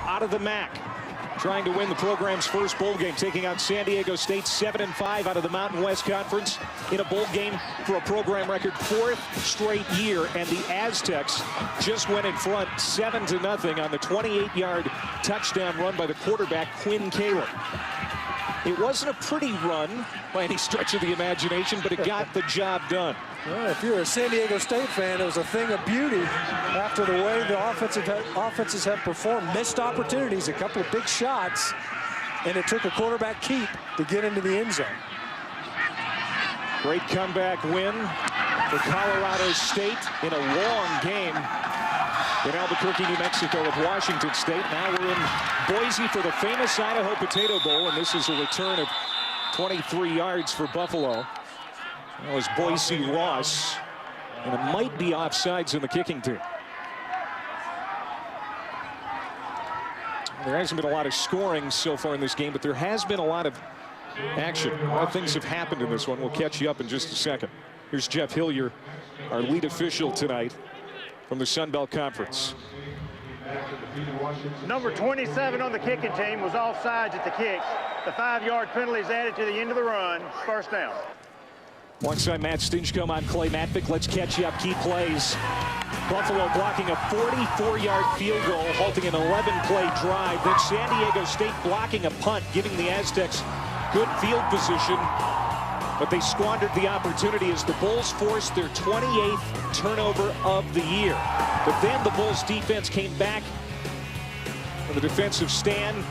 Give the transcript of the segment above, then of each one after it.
out of the MAC, trying to win the program's first bowl game, taking out San Diego State 7-5 out of the Mountain West Conference in a bowl game for a program record 4th straight year. And the Aztecs just went in front 7-0 on the 28-yard touchdown run by the quarterback, Quinn Kaler. It wasn't a pretty run by any stretch of the imagination, but it got the job done. Well, if you're a San Diego State fan, it was a thing of beauty after the way the offenses have performed. Missed opportunities, a couple of big shots, and it took a quarterback keep to get into the end zone. Great comeback win for Colorado State in a long game in Albuquerque, New Mexico with Washington State. Now we're in Boise for the famous Idaho Potato Bowl, and this is a return of 23 yards for Buffalo. That was Boise Ross, and it might be offsides in the kicking team. There hasn't been a lot of scoring so far in this game, but there has been a lot of action. A lot of things have happened in this one. We'll catch you up in just a second. Here's Jeff Hillier, our lead official tonight from the Sun Belt Conference. Number 27 on the kicking team was offsides at the kick. The 5-yard penalty is added to the end of the run. First down. Alongside Matt Stinchcomb on Clay Matvick, let's catch you up. Key plays. Buffalo blocking a 44-yard field goal, halting an 11-play drive. Then San Diego State blocking a punt, giving the Aztecs good field position. But they squandered the opportunity as the Bulls forced their 28th turnover of the year. But then the Bulls defense came back with a defensive stand,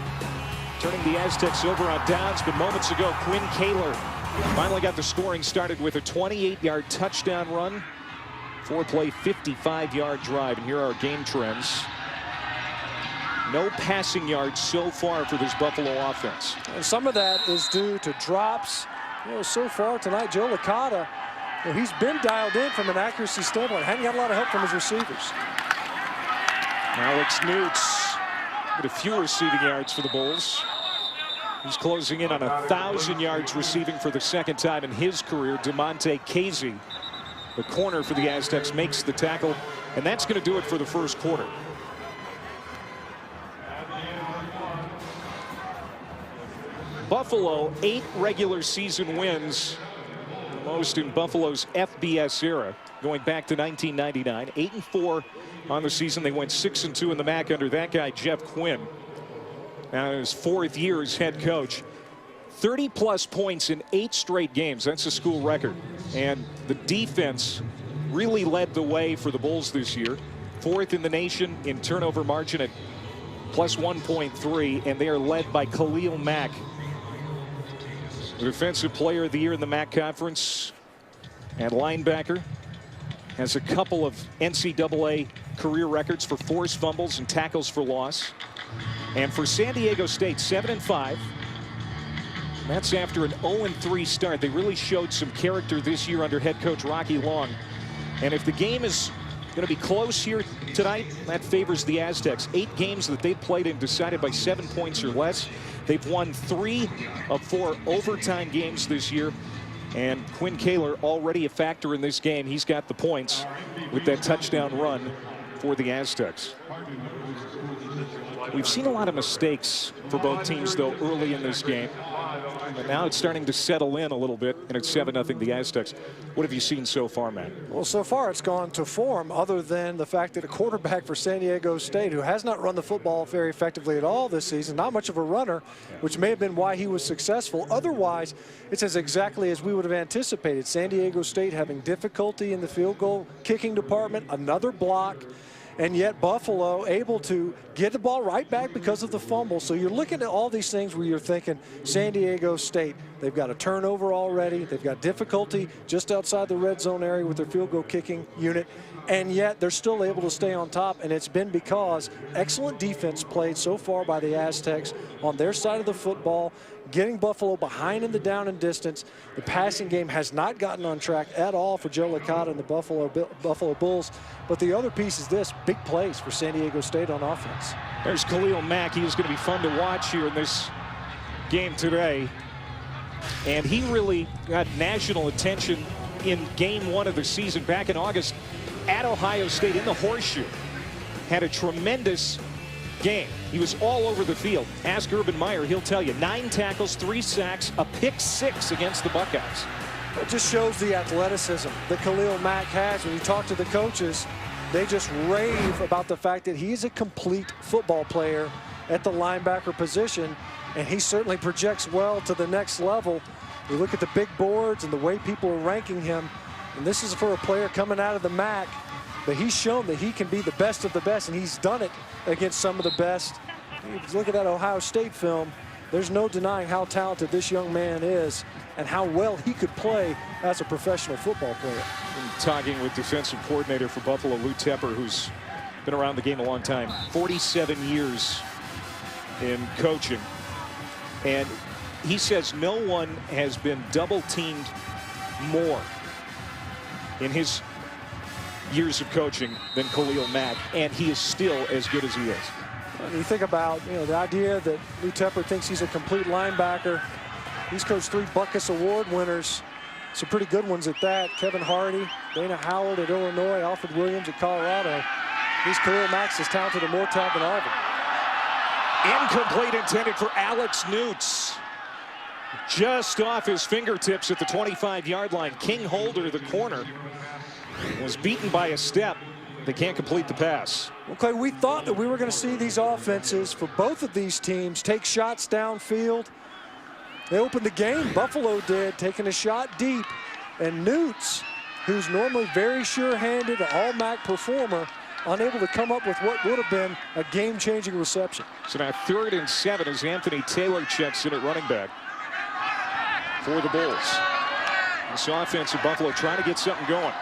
turning the Aztecs over on downs. But moments ago, Quinn Kaler finally got the scoring started with a 28-yard touchdown run, 4-play, 55-yard drive. And here are our game trends. No passing yards so far for this Buffalo offense. And some of that is due to drops. You know, so far tonight, Joe Licata, he's been dialed in from an accuracy standpoint. Hadn't got a lot of help from his receivers. Alex Newts with a few receiving yards for the Bulls. He's closing in on 1,000 yards receiving for the second time in his career. DeMonte Casey, the corner for the Aztecs, makes the tackle, and that's going to do it for the first quarter. Buffalo, 8 regular season wins, the most in Buffalo's FBS era, going back to 1999. 8-4 on the season. They went 6-2 in the MAC under that guy, Jeff Quinn. Now in his 4th year as head coach. 30-plus points in 8 straight games. That's a school record. And the defense really led the way for the Bulls this year. 4th in the nation in turnover margin at plus 1.3, and they are led by Khalil Mack, the defensive player of the year in the MAC conference and linebacker. Has a couple of NCAA career records for forced fumbles and tackles for loss. And for San Diego State, 7-5. That's after an 0-3 start. They really showed some character this year under head coach Rocky Long. And if the game is going to be close here tonight, that favors the Aztecs. 8 games that they've played and decided by 7 points or less. They've won 3 of 4 overtime games this year. And Quinn Kaler already a factor in this game. He's got the points with that touchdown run for the Aztecs. We've seen a lot of mistakes for both teams, though, early in this game. And now it's starting to settle in a little bit, and it's 7-0 the Aztecs. What have you seen so far, Matt? Well, so far it's gone to form, other than the fact that a quarterback for San Diego State, who has not run the football very effectively at all this season, not much of a runner, which may have been why he was successful. Otherwise, it's exactly as we would have anticipated. San Diego State having difficulty in the field goal kicking department, another block. And yet Buffalo able to get the ball right back because of the fumble. So you're looking at all these things where you're thinking San Diego State, they've got a turnover already. They've got difficulty just outside the red zone area with their field goal kicking unit. And yet they're still able to stay on top. And it's been because excellent defense played so far by the Aztecs on their side of the football, getting Buffalo behind in the down and distance. The passing game has not gotten on track at all for Joe Licata and the Buffalo Bulls. But the other piece is this, big plays for San Diego State on offense. There's Khalil Mack. He is going to be fun to watch here in this game today. And he really got national attention in game 1 of the season back in August at Ohio State in the Horseshoe. Had a tremendous game. He was all over the field. Ask Urban Meyer, he'll tell you. 9 tackles, 3 sacks, a pick-6 against the Buckeyes. It just shows the athleticism that Khalil Mack has. When you talk to the coaches, they just rave about the fact that he's a complete football player at the linebacker position, and he certainly projects well to the next level. You look at the big boards and the way people are ranking him, and this is for a player coming out of the MAC, but he's shown that he can be the best of the best, and he's done it against some of the best. If you look at that Ohio State film, there's no denying how talented this young man is and how well he could play as a professional football player. I'm talking with defensive coordinator for Buffalo, Lou Tepper, who's been around the game a long time, 47 years in coaching. And he says no one has been double teamed more in his years of coaching than Khalil Mack, and he is still as good as he is. When you think about, the idea that Lou Tepper thinks he's a complete linebacker. He's coached 3 Butkus Award winners, some pretty good ones at that. Kevin Hardy, Dana Howard at Illinois, Alfred Williams at Colorado. He's Khalil Mack's as talented at more talent than Auburn. Incomplete, intended for Alex Newts. Just off his fingertips at the 25-yard line. King Holder, the corner, was beaten by a step. They can't complete the pass. Okay, we thought that we were going to see these offenses for both of these teams take shots downfield. They opened the game, Buffalo did, taking a shot deep. And Newts, who's normally very sure-handed, an all-MAC performer, unable to come up with what would have been a game-changing reception. So now 3rd and 7 as Anthony Taylor checks in at running back for the Bulls. This offense of Buffalo trying to get something going.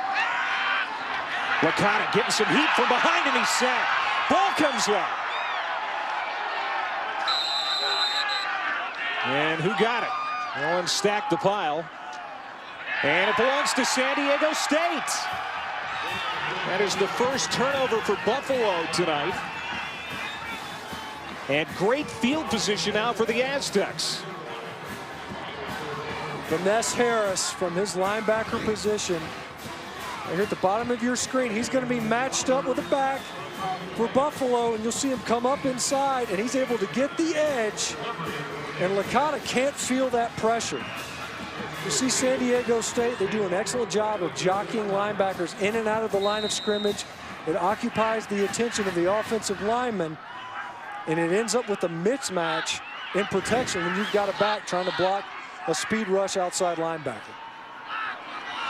Licata getting some heat from behind, and he's sacked. Ball comes out. And who got it? Allen stacked the pile. And it belongs to San Diego State. That is the first turnover for Buffalo tonight. And great field position now for the Aztecs. Vaness Harris from his linebacker position. Right here at the bottom of your screen, he's going to be matched up with a back for Buffalo, and you'll see him come up inside, and he's able to get the edge, and Licata can't feel that pressure. You see San Diego State, they do an excellent job of jockeying linebackers in and out of the line of scrimmage. It occupies the attention of the offensive lineman, and it ends up with a mismatch in protection when you've got a back trying to block a speed rush outside linebacker.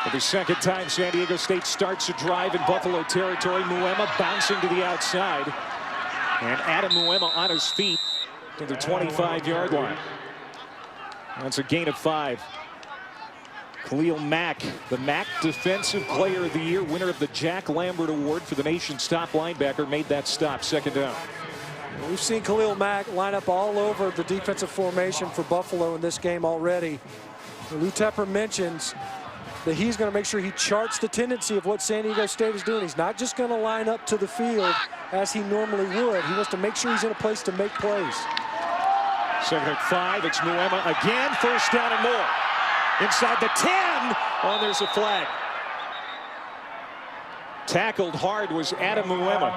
For the second time, San Diego State starts a drive in Buffalo territory. Muema bouncing to the outside. And Adam Muema on his feet to the 25-yard line. That's a gain of 5. Khalil Mack, the MAC Defensive Player of the Year, winner of the Jack Lambert Award for the nation's top linebacker, made that stop, 2nd down. We've seen Khalil Mack line up all over the defensive formation for Buffalo in this game already. Lou Tepper mentions that he's going to make sure he charts the tendency of what San Diego State is doing. He's not just going to line up to the field as he normally would. He wants to make sure he's in a place to make plays. 2nd and 5, it's Muema again, 1st down and more. Inside the 10, oh, there's a flag. Tackled hard was Adam Muema.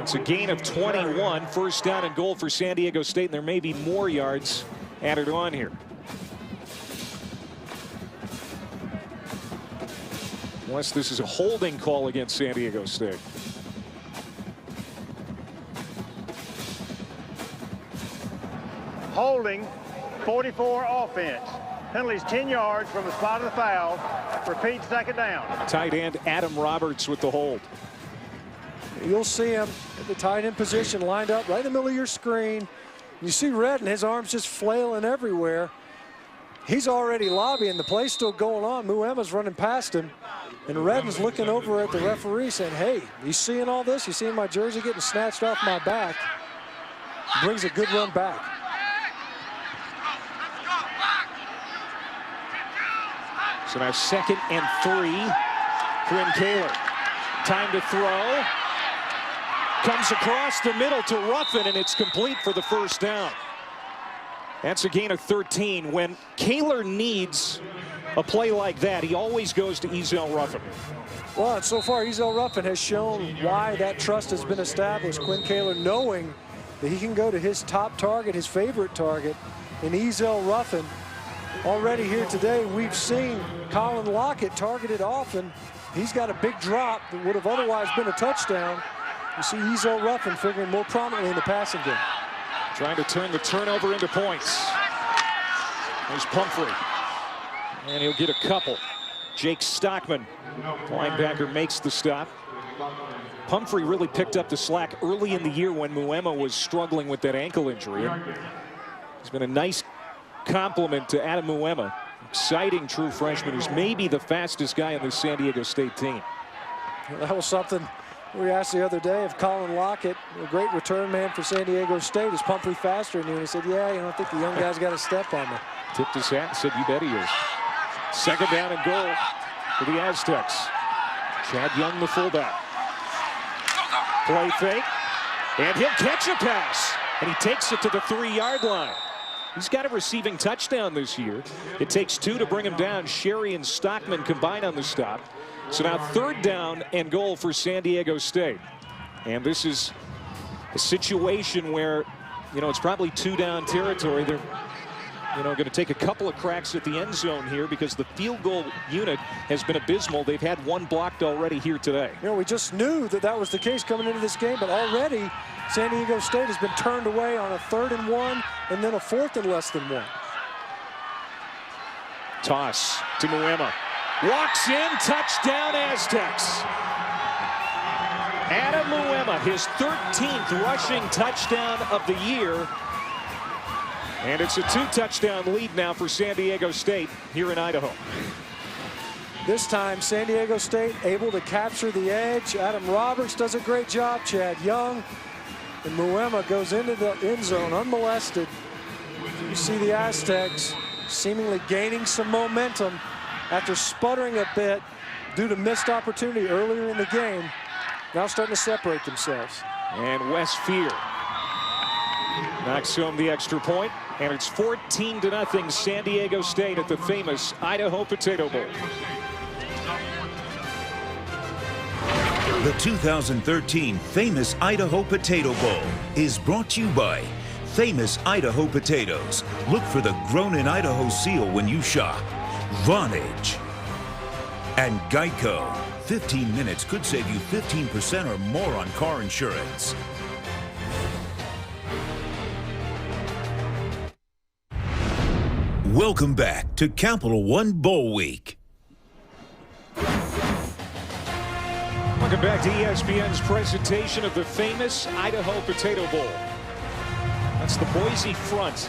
It's a gain of 21, 1st down and goal for San Diego State, and there may be more yards added on here. Unless this is a holding call against San Diego State. Holding, 44 offense. Penalties 10 yards from the spot of the foul. Repeat, 2nd down. Tight end Adam Roberts with the hold. You'll see him at the tight end position lined up right in the middle of your screen. You see Redden, his arms just flailing everywhere. He's already lobbying. The play's still going on. Muema's running past him. And Redden's looking over at the referee saying, hey, you seeing all this? You seeing my jersey getting snatched off my back? Brings a good run back. So now 2nd and 3. Quinn Kaler. Time to throw. Comes across the middle to Ruffin, and it's complete for the 1st down. That's a gain of 13. When Kaler needs a play like that, he always goes to Ezel Ruffin. Well, and so far, Ezel Ruffin has shown why that trust has been established. Quinn Kaler knowing that he can go to his top target, his favorite target, in Ezel Ruffin. Already here today, we've seen Colin Lockett targeted often. He's got a big drop that would have otherwise been a touchdown. You see Ezel Ruffin figuring more prominently in the passing game. Trying to turn the turnover into points. There's Pumphrey. And he'll get a couple. Jake Stockman, linebacker, makes the stop. Pumphrey really picked up the slack early in the year when Muema was struggling with that ankle injury. And he's been a nice compliment to Adam Muema. Exciting true freshman who's maybe the fastest guy on the San Diego State team. That was something we asked the other day of Colin Lockett, a great return man for San Diego State. Is Pumphrey faster than you? And he said, yeah, I think the young guy's got a step on me. Tipped his hat and said, you bet he is. Second down and goal for the Aztecs. Chad Young, the fullback. Play fake, and he'll catch a pass, and he takes it to the 3-yard line. He's got a receiving touchdown this year. It takes 2 to bring him down. Sherry and Stockman combine on the stop. So now 3rd down and goal for San Diego State. And this is a situation where, it's probably 2-down territory. They're, going to take a couple of cracks at the end zone here because the field goal unit has been abysmal. They've had 1 blocked already here today. We just knew that was the case coming into this game, but already San Diego State has been turned away on a 3rd and 1 and then a 4th and less than 1. Toss to Muema. Walks in, touchdown Aztecs. Adam Muema, his 13th rushing touchdown of the year. And it's a 2-touchdown lead now for San Diego State here in Idaho. This time, San Diego State able to capture the edge. Adam Roberts does a great job. Chad Young. And Muema goes into the end zone unmolested. You see the Aztecs seemingly gaining some momentum after sputtering a bit due to missed opportunity earlier in the game. Now starting to separate themselves. And Wes Fear knocks home the extra point. And it's 14-0 San Diego State at the famous Idaho Potato Bowl. The 2013 Famous Idaho Potato Bowl is brought to you by Famous Idaho Potatoes. Look for the Grown in Idaho seal when you shop. Vonage. And Geico. 15 minutes could save you 15% or more on car insurance. Welcome back to Capital One Bowl Week. Welcome back to ESPN's presentation of the famous Idaho Potato Bowl. That's the Boise front,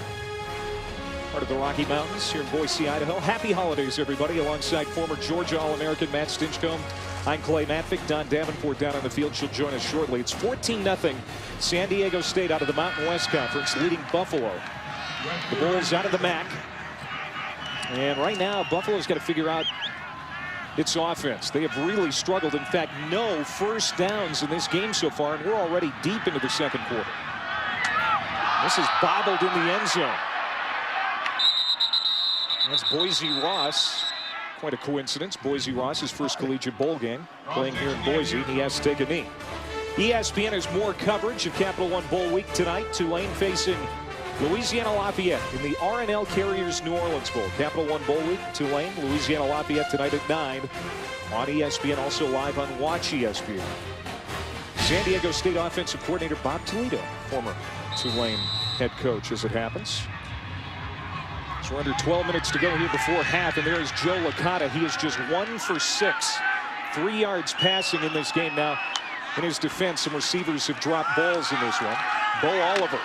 part of the Rocky Mountains here in Boise, Idaho. Happy holidays, everybody, alongside former Georgia All-American Matt Stinchcomb. I'm Clay Matvick. Don Davenport down on the field. She'll join us shortly. It's 14-0 San Diego State out of the Mountain West Conference, leading Buffalo. The Bulls out of the MAC. And right now, Buffalo's got to figure out its offense. They have really struggled. In fact, no first downs in this game so far, and we're already deep into the second quarter. This is bobbled in the end zone. That's Boise Ross. Quite a coincidence. Boise Ross, his first collegiate bowl game, playing here in Boise, and he has to take a knee. ESPN has more coverage of Capital One Bowl Week tonight. Tulane facing Louisiana Lafayette in the R+L Carriers New Orleans Bowl. Capital One Bowl Week, Tulane, Louisiana Lafayette tonight at 9 on ESPN, also live on Watch ESPN. San Diego State offensive coordinator Bob Toledo, former Tulane head coach, as it happens. So we're under 12 minutes to go here before half, and there is Joe Licata. He is just 1 for 6, 3 yards passing in this game. Now, in his defense, some receivers have dropped balls in this one. Bo Oliver.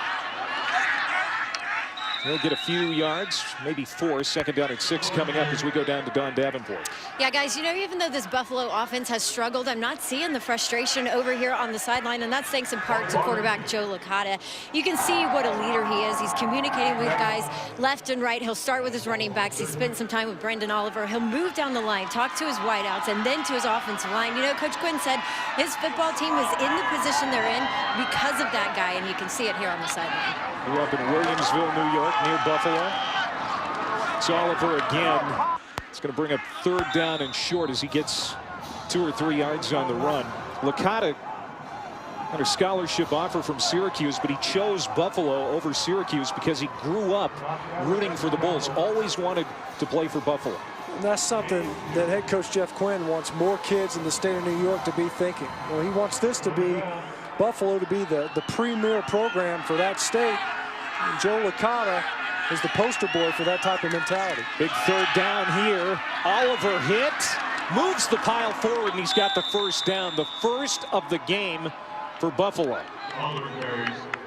He'll get a few yards, maybe 4. Second down at 6 coming up as we go down to Don Davenport. Yeah, guys, even though this Buffalo offense has struggled, I'm not seeing the frustration over here on the sideline, and that's thanks in part to quarterback Joe Licata. You can see what a leader he is. He's communicating with guys left and right. He'll start with his running backs. He spent some time with Brendan Oliver. He'll move down the line, talk to his wideouts, and then to his offensive line. Coach Quinn said his football team is in the position they're in because of that guy, and you can see it here on the sideline. Grew up in Williamsville, New York, near Buffalo. It's Oliver again. It's going to bring up 3rd down and short as he gets 2 or 3 yards on the run. Licata had a scholarship offer from Syracuse, but he chose Buffalo over Syracuse because he grew up rooting for the Bulls. Always wanted to play for Buffalo. And that's something that head coach Jeff Quinn wants more kids in the state of New York to be thinking. Well, he wants this to be, Buffalo to be the premier program for that state. And Joe Licata is the poster boy for that type of mentality. Big 3rd down here. Oliver hit, moves the pile forward, and he's got the 1st down. The first of the game for Buffalo.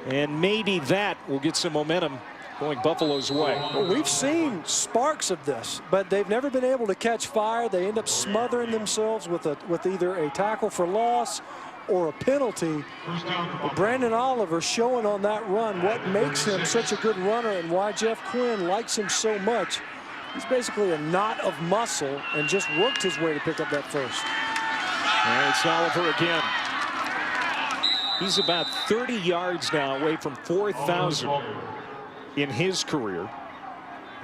And maybe that will get some momentum going Buffalo's way. Well, we've seen sparks of this, but they've never been able to catch fire. They end up smothering themselves with either a tackle for loss or a penalty. But Brandon Oliver showing on that run what makes him such a good runner and why Jeff Quinn likes him so much. He's basically a knot of muscle and just worked his way to pick up that first. And it's Oliver again. He's about 30 yards now away from 4,000 in his career.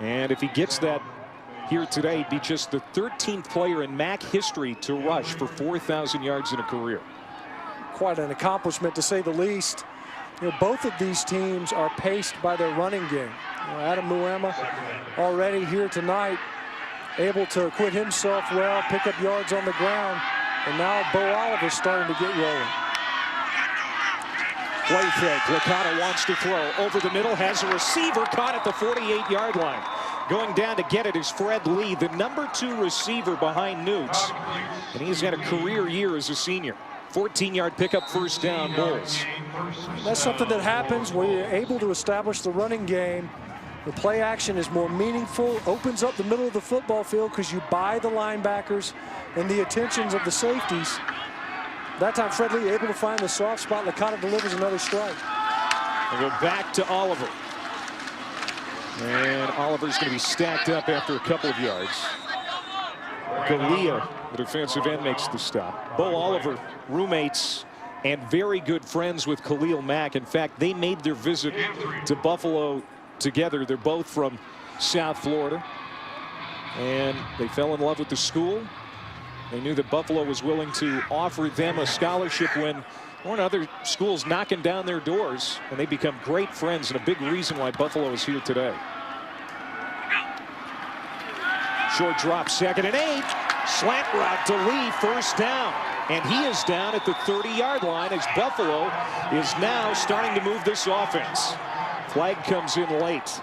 And if he gets that here today, he'd be just the 13th player in MAC history to rush for 4,000 yards in a career. Quite an accomplishment, to say the least. You know, both of these teams are paced by their running game. You know, Adam Muema already here tonight, able to acquit himself well, pick up yards on the ground, and now Bo Oliver's starting to get rolling. Play fake. Licata wants to throw over the middle, has a receiver caught at the 48-yard line. Going down to get it is Fred Lee, the #2 receiver behind Newts, and he's had a career year as a senior. 14-yard pickup, 1st down, Bulls. That's something that happens when you're able to establish the running game. The play action is more meaningful, opens up the middle of the football field because you buy the linebackers and the attentions of the safeties. That time Fred Lee able to find the soft spot. Licata delivers another strike. They go back to Oliver. And Oliver's going to be stacked up after a couple of yards. Galea, the defensive end, makes the stop. Bo Oliver, roommates and very good friends with Khalil Mack. In fact, they made their visit to Buffalo together. They're both from South Florida. And they fell in love with the school. They knew that Buffalo was willing to offer them a scholarship when there weren't other schools knocking down their doors. And they become great friends and a big reason why Buffalo is here today. Short drop, 2nd and 8. Slant route to Lee, 1st down. And he is down at the 30-yard line as Buffalo is now starting to move this offense. Flag comes in late.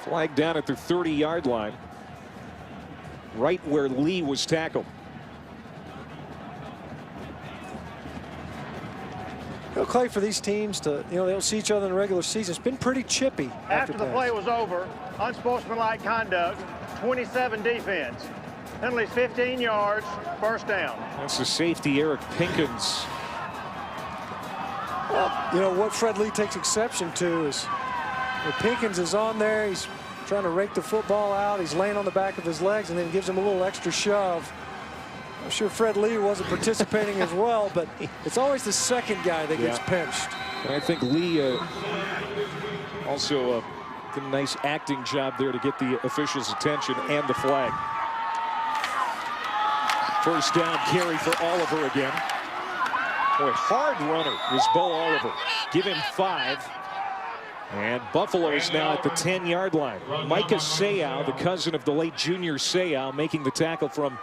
Flag down at the 30-yard line, right where Lee was tackled. You know, Clay, for these teams to, you know, they don't see each other in the regular season. It's been pretty chippy. After the play was over, unsportsmanlike conduct, 27 defense. Penalties 15 yards, 1st down. That's the safety, Eric Pinkins. Well, you know, what Fred Lee takes exception to is Pinkins is on there. He's trying to rake the football out. He's laying on the back of his legs and then gives him a little extra shove. I'm sure Fred Lee wasn't participating as well, but it's always the second guy that gets pinched. And I think Lee also did a nice acting job there to get the officials' attention and the flag. 1st down carry for Oliver again. Boy, hard runner is Bo Oliver. Give him 5. And Buffalo is now at the 10-yard line. Micah Seau, the cousin of the late Junior Seau, making the tackle from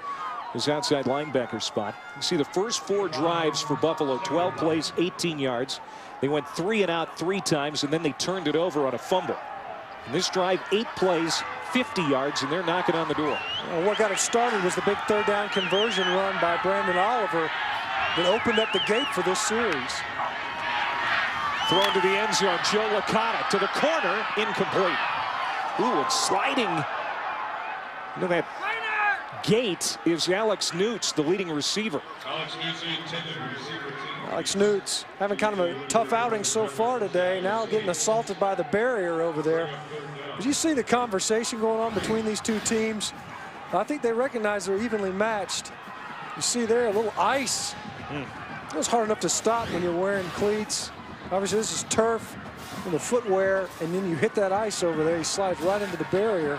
his outside linebacker spot. You see the first 4 drives for Buffalo, 12 plays, 18 yards. They went 3 and out 3 times, and then they turned it over on a fumble. And this drive, 8 plays, 50 yards, and they're knocking on the door. Well, what got it started was the big 3rd down conversion run by Brandon Oliver that opened up the gate for this series. Thrown to the end zone, Joe Licata to the corner, incomplete. Ooh, and sliding into that gate is Alex Newts, the leading receiver. Alex Newts having kind of a tough outing so far today, now getting assaulted by the barrier over there. Did you see the conversation going on between these two teams? I think they recognize they're evenly matched. You see there a little ice. It was hard enough to stop when you're wearing cleats. Obviously this is turf. in the footwear, and then you hit that ice over there. He slides right into the barrier.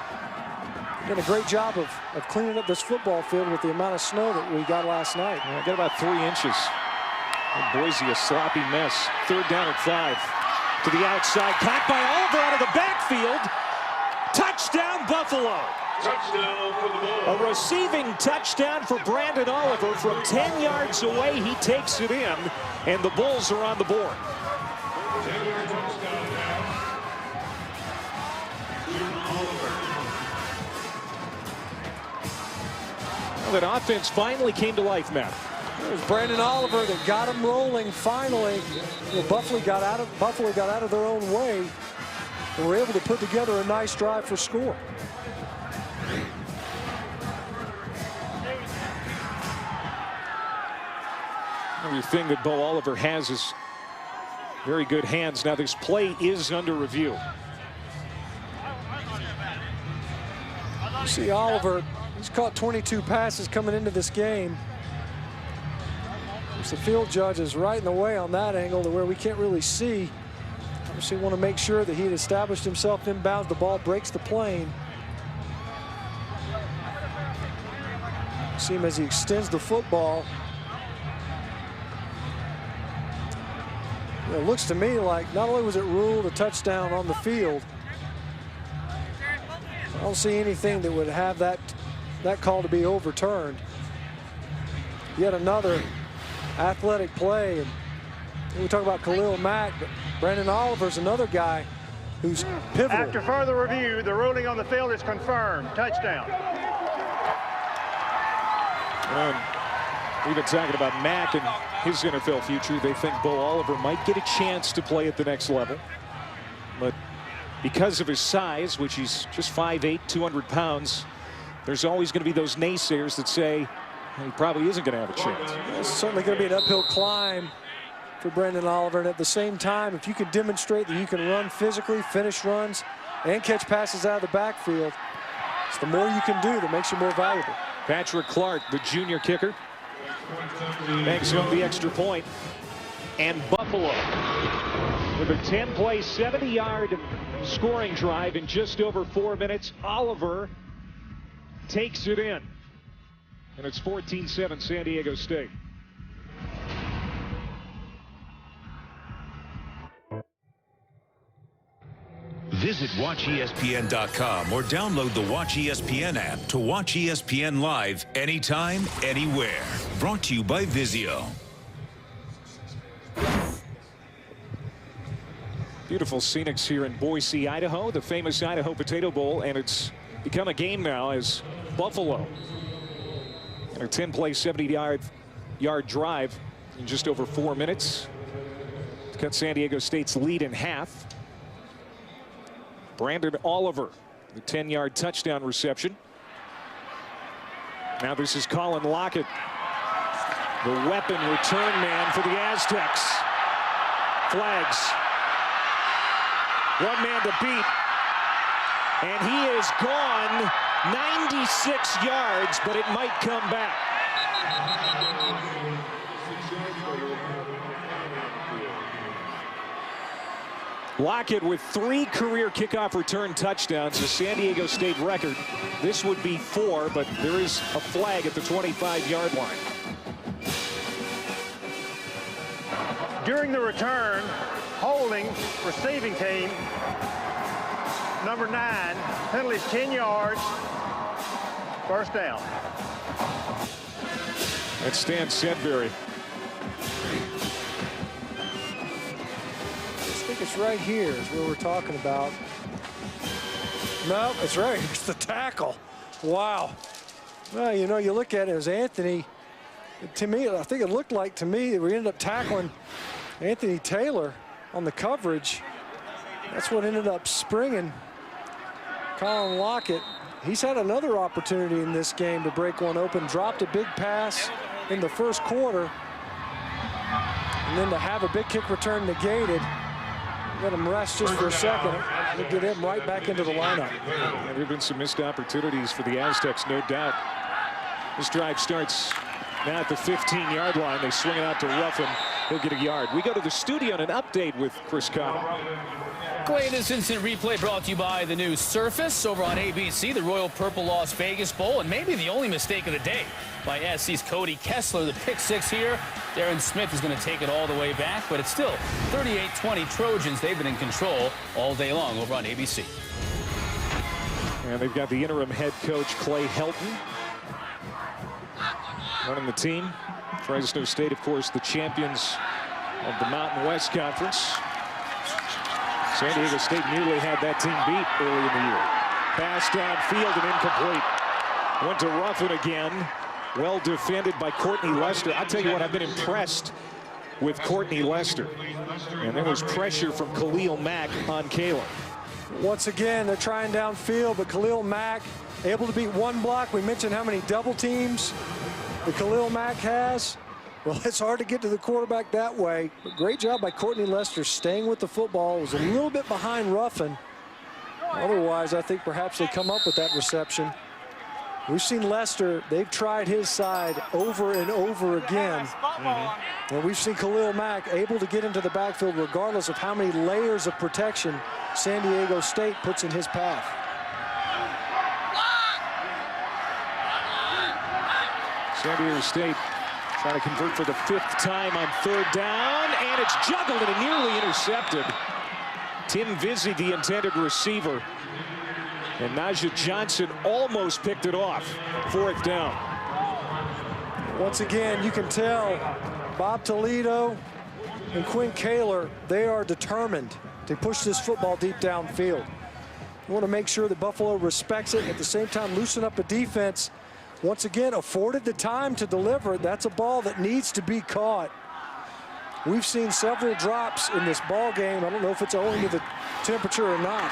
Done a great job of cleaning up this football field with the amount of snow that we got last night. Yeah, got about 3 inches. And Boise, a sloppy mess. 3rd down and 5. To the outside, caught by Oliver out of the backfield. Touchdown, Buffalo. Touchdown for the Bulls. A receiving touchdown for Brandon Oliver from 10 yards away. He takes it in, and the Bulls are on the board. 10-yard touchdown pass to Oliver. Well, that offense finally came to life, Matt. It was Brandon Oliver that got him rolling finally. You know, Buffalo got out of their own way and were able to put together a nice drive for score. Another thing that Bo Oliver has is very good hands. Now this play is under review. You see Oliver, he's caught 22 passes coming into this game. The field judge is right in the way on that angle to where we can't really see. Obviously want to make sure that he had established himself inbounds. The ball breaks the plane. See him as he extends the football. It looks to me like not only was it ruled a touchdown on the field, I don't see anything that would have that call to be overturned. Yet another athletic play, and we talk about Khalil Mack, but Brandon Oliver's another guy who's pivotal. After further review, the ruling on the field is confirmed. Touchdown. We've been talking about Mack and his NFL future. They think Bo Oliver might get a chance to play at the next level, but because of his size, which he's just 5'8", 200 pounds, there's always going to be those naysayers that say he probably isn't going to have a chance. It's certainly going to be an uphill climb for Brandon Oliver, and at the same time, if you can demonstrate that you can run physically, finish runs, and catch passes out of the backfield, it's the more you can do that makes you more valuable. Patrick Clark, the junior kicker, banks home the extra point, and Buffalo with a 10-play, 70-yard scoring drive in just over 4 minutes. Oliver takes it in. And it's 14-7 San Diego State. Visit WatchESPN.com or download the Watch ESPN app to watch ESPN live anytime, anywhere. Brought to you by Vizio. Beautiful scenics here in Boise, Idaho, the famous Idaho Potato Bowl, and it's become a game now as Buffalo, and a 10-play, 70-yard drive in just over 4 minutes to cut San Diego State's lead in half. Brandon Oliver, the 10-yard touchdown reception. Now this is Colin Lockett, the weapon return man for the Aztecs. Flags. One man to beat. And he is gone 96 yards, but it might come back. Lockett with 3 career kickoff return touchdowns, a San Diego State record. This would be 4, but there is a flag at the 25-yard line. During the return, holding receiving team, number 9, penalties 10 yards, first down. That's Stan Sedbury. I think it's right here is where we're talking about. No, it's right. It's the tackle. Wow. Well, you know, you look at it as Anthony. To me, I think it looked like to me that we ended up tackling Anthony Taylor on the coverage. That's what ended up springing Colin Lockett. He's had another opportunity in this game to break one open. Dropped a big pass in the first quarter. And then to have a big kick return negated. Let him rest just for a second. We'll get him right back into the lineup. And there have been some missed opportunities for the Aztecs, no doubt. This drive starts now at the 15-yard line. They swing it out to Ruffin. He'll get a yard. We go to the studio on an update with Chris Connor. Clay, this instant replay brought to you by the new Surface over on ABC, the Royal Purple Las Vegas Bowl, and maybe the only mistake of the day by SC's Cody Kessler. The pick six here. Darren Smith is going to take it all the way back, but it's still 38-20 Trojans. They've been in control all day long over on ABC. And they've got the interim head coach, Clay Helton, running the team. Fresno State, of course, the champions of the Mountain West Conference. San Diego State nearly had that team beat early in the year. Pass downfield and incomplete. Went to Ruffin again. Well defended by Courtney Lester. I'll tell you what, I've been impressed with Courtney Lester. And there was pressure from Khalil Mack on Kalen. Once again, they're trying downfield, but Khalil Mack able to beat one block. We mentioned how many double teams that Khalil Mack has. Well, it's hard to get to the quarterback that way. But great job by Courtney Lester staying with the football. It was a little bit behind Ruffin. Otherwise, I think perhaps they come up with that reception. We've seen Lester. They've tried his side over and over again. And we've seen Khalil Mack able to get into the backfield regardless of how many layers of protection San Diego State puts in his path. San Diego State trying to convert for the 5th time on 3rd down, and it's juggled and nearly intercepted. Tim Vizzi, the intended receiver, and Najee Johnson almost picked it off. 4th down. Once again, you can tell Bob Toledo and Quinn Kaler, they are determined to push this football deep downfield. You want to make sure that Buffalo respects it, at the same time loosen up a defense. Once again, afforded the time to deliver. That's a ball that needs to be caught. We've seen several drops in this ball game. I don't know if it's owing to the temperature or not.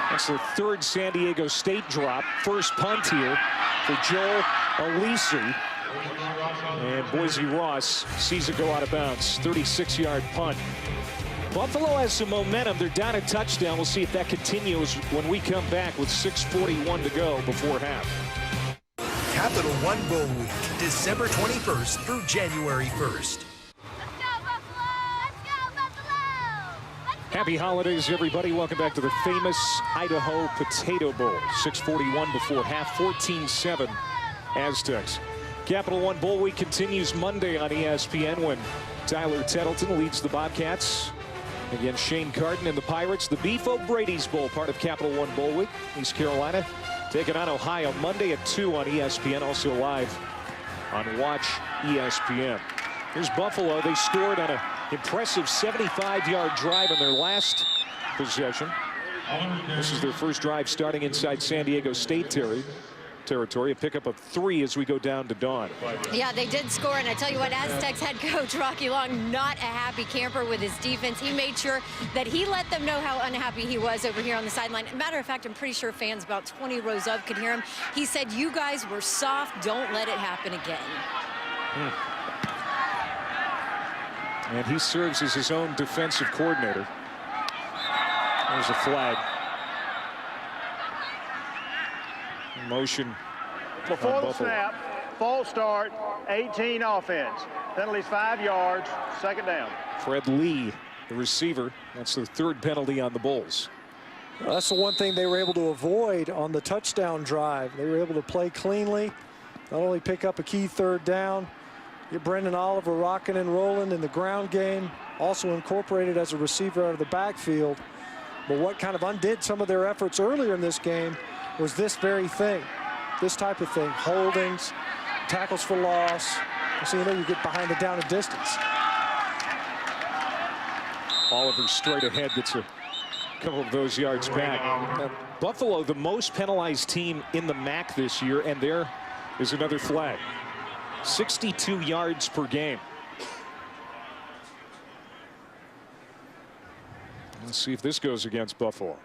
That's the 3rd San Diego State drop. First punt here for Joel Alisi. And Boise Ross sees it go out of bounds. 36-yard punt. Buffalo has some momentum. They're down a touchdown. We'll see if that continues when we come back with 6:41 to go before half. Capital One Bowl Week, December 21st through January 1st. Happy holidays, everybody. Welcome back to the famous Idaho Potato Bowl. 6:41 before half, 14-7 Aztecs. Capital One Bowl Week continues Monday on ESPN when Tyler Tettleton leads the Bobcats against Shane Carden and the Pirates. The Beef O'Brady's Bowl, part of Capital One Bowl Week. East Carolina taking on Ohio Monday at 2 on ESPN, also live on Watch ESPN. Here's Buffalo. They scored on an impressive 75-yard drive in their last possession. This is their first drive starting inside San Diego State territory. A pickup of 3 as we go down to dawn. Yeah, they did score, and I tell you what, Aztecs head coach Rocky Long, not a happy camper with his defense. He made sure that he let them know how unhappy he was over here on the sideline. Matter of fact, I'm pretty sure fans about 20 rows up could hear him. He said, "You guys were soft. Don't let it happen again." And he serves as his own defensive coordinator. There's a flag. Motion Before the snap, false start, 18 offense. Penalties 5 yards, 2nd down. Fred Lee, the receiver. That's their 3rd penalty on the Bulls. Well, that's the one thing they were able to avoid on the touchdown drive. They were able to play cleanly, not only pick up a key 3rd down, get Brendan Oliver rocking and rolling in the ground game, also incorporated as a receiver out of the backfield. But what kind of undid some of their efforts earlier in this game was this very thing, this type of thing, holdings, tackles for loss. So you know you get behind the down and distance. Oliver straight ahead, gets a couple of those yards back. Buffalo, the most penalized team in the MAC this year, and there is another flag. 62 yards per game. Let's see if this goes against Buffalo.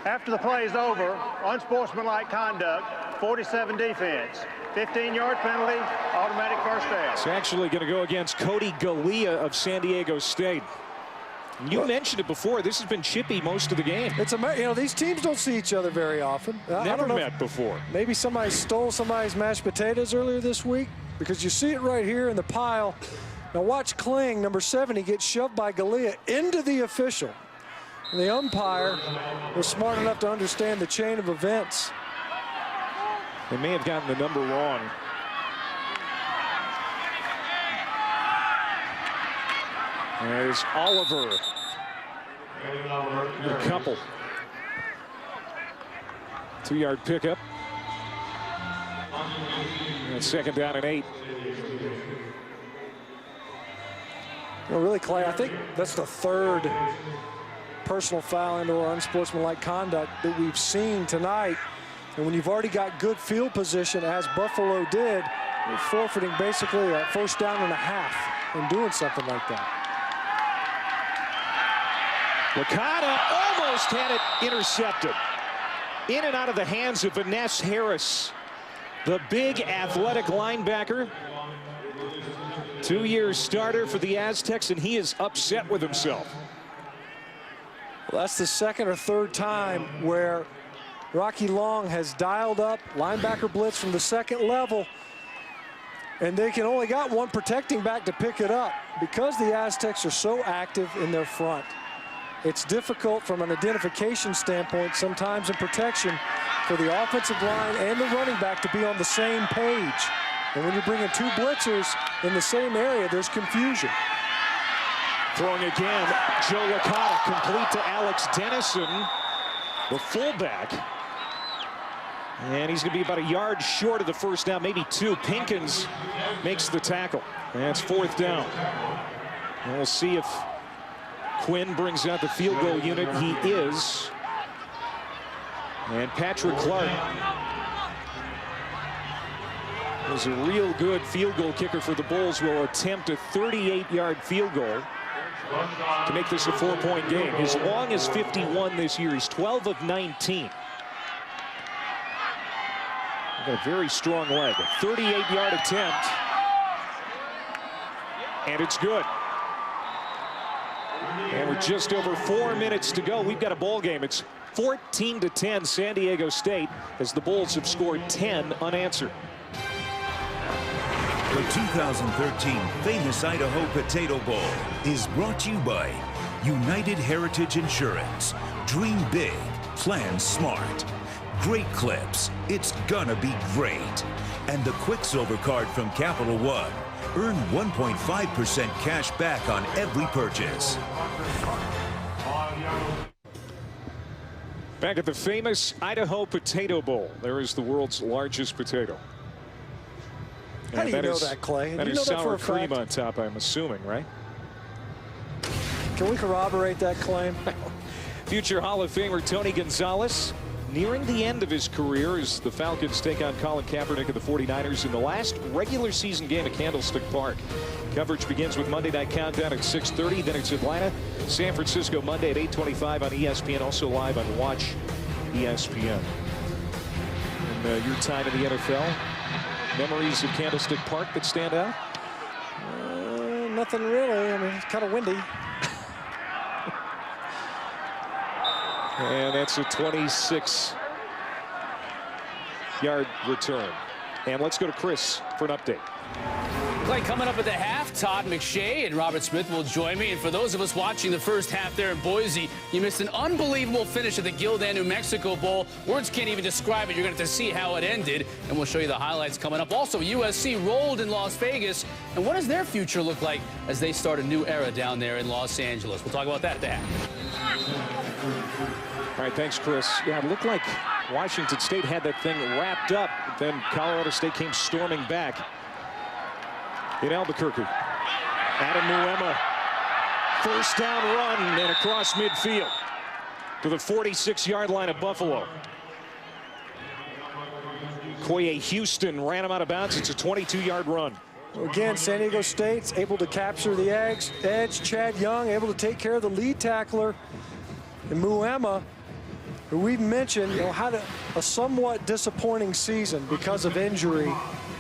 After the play is over, unsportsmanlike conduct, 47 defense, 15-yard penalty, automatic 1st down. It's actually going to go against Cody Galea of San Diego State. You mentioned it before. This has been chippy most of the game. It's these teams don't see each other very often. Never met before. Maybe somebody stole somebody's mashed potatoes earlier this week, because you see it right here in the pile. Now watch Kling, number 70, get shoved by Galea into the official. And the umpire was smart enough to understand the chain of events. They may have gotten the number wrong. There's Oliver. A couple. 2-yard pickup. And second down and 8. Really, Clay, I think that's the third personal foul and/or unsportsmanlike conduct that we've seen tonight. And when you've already got good field position, as Buffalo did, you're forfeiting basically a 1st down and a half in doing something like that. Licata almost had it intercepted. In and out of the hands of Vanessa Harris, the big athletic linebacker. 2-year starter for the Aztecs, and he is upset with himself. Well, that's the 2nd or 3rd time where Rocky Long has dialed up linebacker blitz from the 2nd level, and they can only got one protecting back to pick it up. Because the Aztecs are so active in their front, it's difficult from an identification standpoint sometimes in protection for the offensive line and the running back to be on the same page. And when you're bringing 2 blitzers in the same area, there's confusion. Throwing again, Joe Licata, complete to Alex Dennison, the fullback. And he's going to be about a yard short of the 1st down, maybe 2. Pinkins makes the tackle. That's 4th down. And we'll see if Quinn brings out the field goal unit. He is. And Patrick Clark is a real good field goal kicker for the Bulls. Will attempt a 38-yard field goal to make this a 4-point game. As long as 51 this year, he's 12 of 19. Got a very strong leg. A 38-yard attempt. And it's good. And we're just over 4 minutes to go. We've got a ball game. It's 14-10 San Diego State, as the Bulls have scored 10 unanswered. The 2013 famous Idaho Potato Bowl is brought to you by United Heritage Insurance. Dream big, plan smart. Great clips, it's gonna be great. And the Quicksilver card from Capital One. Earn 1.5% cash back on every purchase. Back at the famous Idaho Potato Bowl. There is the world's largest potato. How do you know that, Clay? That is sour cream on top, I'm assuming, right? Can we corroborate that claim? Future Hall of Famer Tony Gonzalez nearing the end of his career as the Falcons take on Colin Kaepernick of the 49ers in the last regular season game at Candlestick Park. Coverage begins with Monday Night Countdown at 6:30. Then it's Atlanta, San Francisco Monday at 8:25 on ESPN. Also live on Watch ESPN. And your time in the NFL, memories of Candlestick Park that stand out? Nothing really. I mean, it's kind of windy. And that's a 26-yard return. And let's go to Chris for an update. Clay, coming up at the half, Todd McShay and Robert Smith will join me. And for those of us watching the first half there in Boise, you missed an unbelievable finish at the Gildan, New Mexico Bowl. Words can't even describe it. You're going to have to see how it ended. And we'll show you the highlights coming up. Also, USC rolled in Las Vegas. And what does their future look like as they start a new era down there in Los Angeles? We'll talk about that at the half. All right, thanks, Chris. Yeah, it looked like Washington State had that thing wrapped up. But then Colorado State came storming back in Albuquerque. Adam Muema, 1st down run and across midfield to the 46-yard line of Buffalo. Koye Houston ran him out of bounds. It's a 22-yard run. Well, again, San Diego State's able to capture the edge. Chad Young able to take care of the lead tackler. And Muema who we've mentioned, had a somewhat disappointing season because of injury.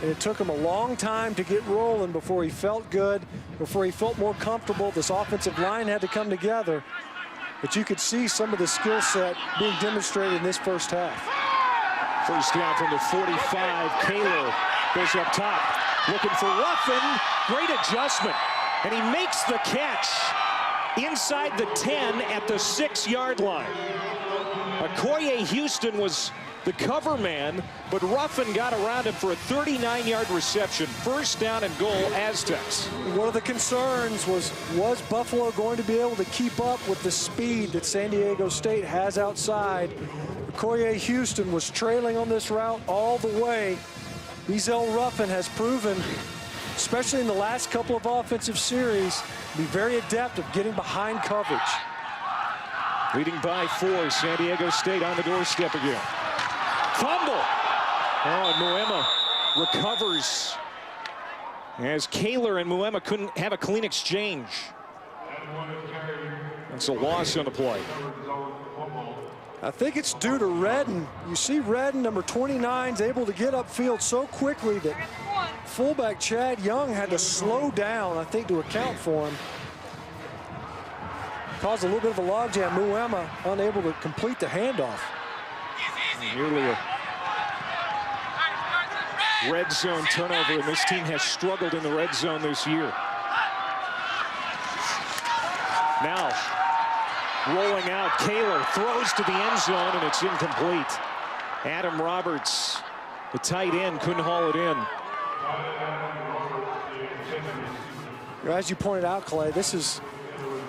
And it took him a long time to get rolling before he felt good, before he felt more comfortable. This offensive line had to come together. But you could see some of the skill set being demonstrated in this first half. First down from the 45. Kaler goes up top, looking for Ruffin. Great adjustment. And he makes the catch inside the 10 at the 6-yard line. Okoye Houston was the cover man, but Ruffin got around him for a 39-yard reception. First down and goal, Aztecs. One of the concerns was Buffalo going to be able to keep up with the speed that San Diego State has outside? Okoye Houston was trailing on this route all the way. Ezel Ruffin has proven, especially in the last couple of offensive series, to be very adept at getting behind coverage. Leading by 4, San Diego State on the doorstep again. Fumble. Oh, and Muema recovers as Kaler and Muema couldn't have a clean exchange. It's a loss on the play. I think it's due to Redden. You see Redden, number 29, is able to get upfield so quickly that fullback Chad Young had to slow down, I think, to account for him. Caused a little bit of a logjam. Muema unable to complete the handoff. Nearly a red zone turnover, and this team has struggled in the red zone this year. Now, rolling out, Kaler throws to the end zone, and it's incomplete. Adam Roberts, the tight end, couldn't haul it in. As you pointed out, Clay, this is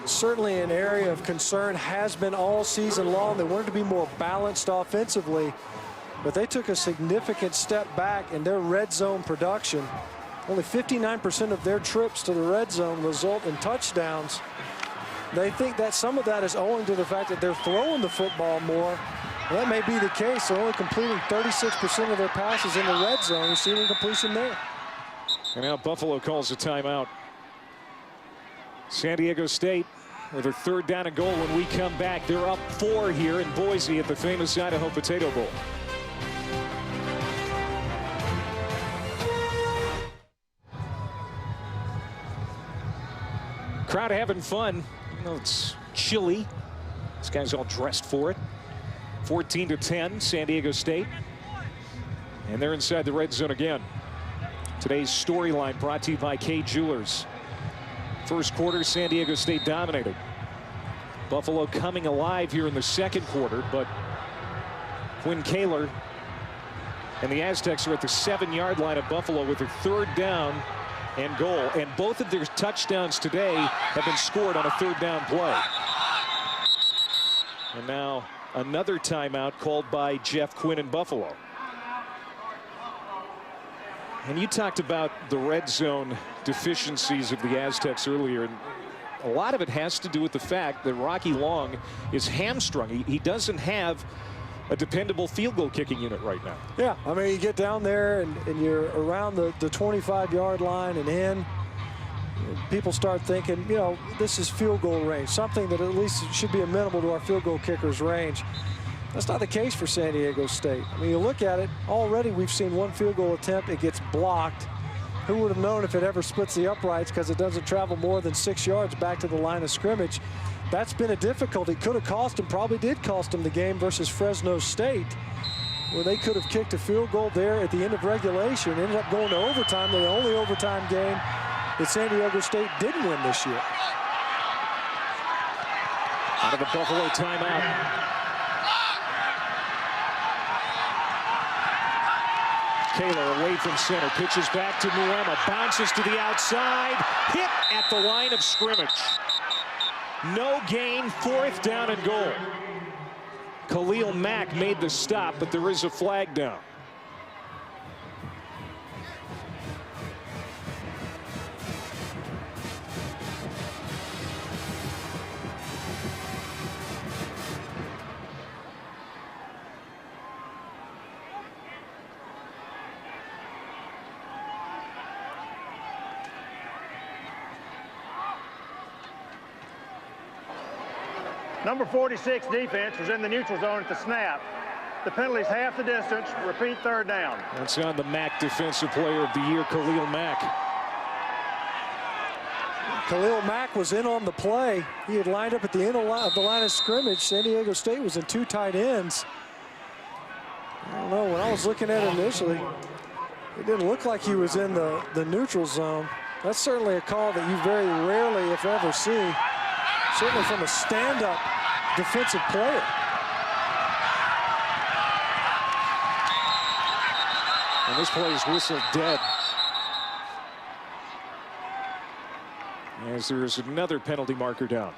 certainly an area of concern, has been all season long. They wanted to be more balanced offensively, but they took a significant step back in their red zone production. Only 59% of their trips to the red zone result in touchdowns. They think that some of that is owing to the fact that they're throwing the football more. Well, that may be the case. They're only completing 36% of their passes in the red zone. You see an incompletion there. And now Buffalo calls a timeout. San Diego State with a third down and goal when we come back. They're up 4 here in Boise at the famous Idaho Potato Bowl. Crowd having fun. You know, it's chilly. This guy's all dressed for it. 14-10, San Diego State. And they're inside the red zone again. Today's storyline brought to you by Kay Jewelers. First quarter, San Diego State dominated. Buffalo coming alive here in the second quarter, but Quinn Kaler and the Aztecs are at the 7-yard line of Buffalo with their third down and goal. And both of their touchdowns today have been scored on a third down play. And now another timeout called by Jeff Quinn in Buffalo. And you talked about the red zone deficiencies of the Aztecs earlier, and a lot of it has to do with the fact that Rocky Long is hamstrung. He doesn't have a dependable field goal kicking unit right now. Yeah, I mean, you get down there and you're around the 25-yard line and in. People start thinking, you know, this is field goal range, something that at least should be amenable to our field goal kickers' range. That's not the case for San Diego State. I mean, you look at it, already we've seen one field goal attempt. It gets blocked. Who would have known if it ever splits the uprights, because it doesn't travel more than 6 yards back to the line of scrimmage. That's been a difficulty. Could have cost them, probably did cost them the game versus Fresno State, where they could have kicked a field goal there at the end of regulation. Ended up going to overtime, the only overtime game that San Diego State didn't win this year. Out of the Buffalo timeout. Kaler away from center, pitches back to Muema, bounces to the outside, hit at the line of scrimmage. No gain, fourth down and goal. Khalil Mack made the stop, but there is a flag down. Number 46 defense was in the neutral zone at the snap. The penalty's half the distance. Repeat third down. That's on the MAC Defensive Player of the Year, Khalil Mack. Khalil Mack was in on the play. He had lined up at the end of the line of scrimmage. San Diego State was in 2 tight ends. I don't know, when I was looking at it initially, it didn't look like he was in the neutral zone. That's certainly a call that you very rarely, if ever, see, certainly from a stand-up defensive player. And this play is whistled dead, as there is another penalty marker down.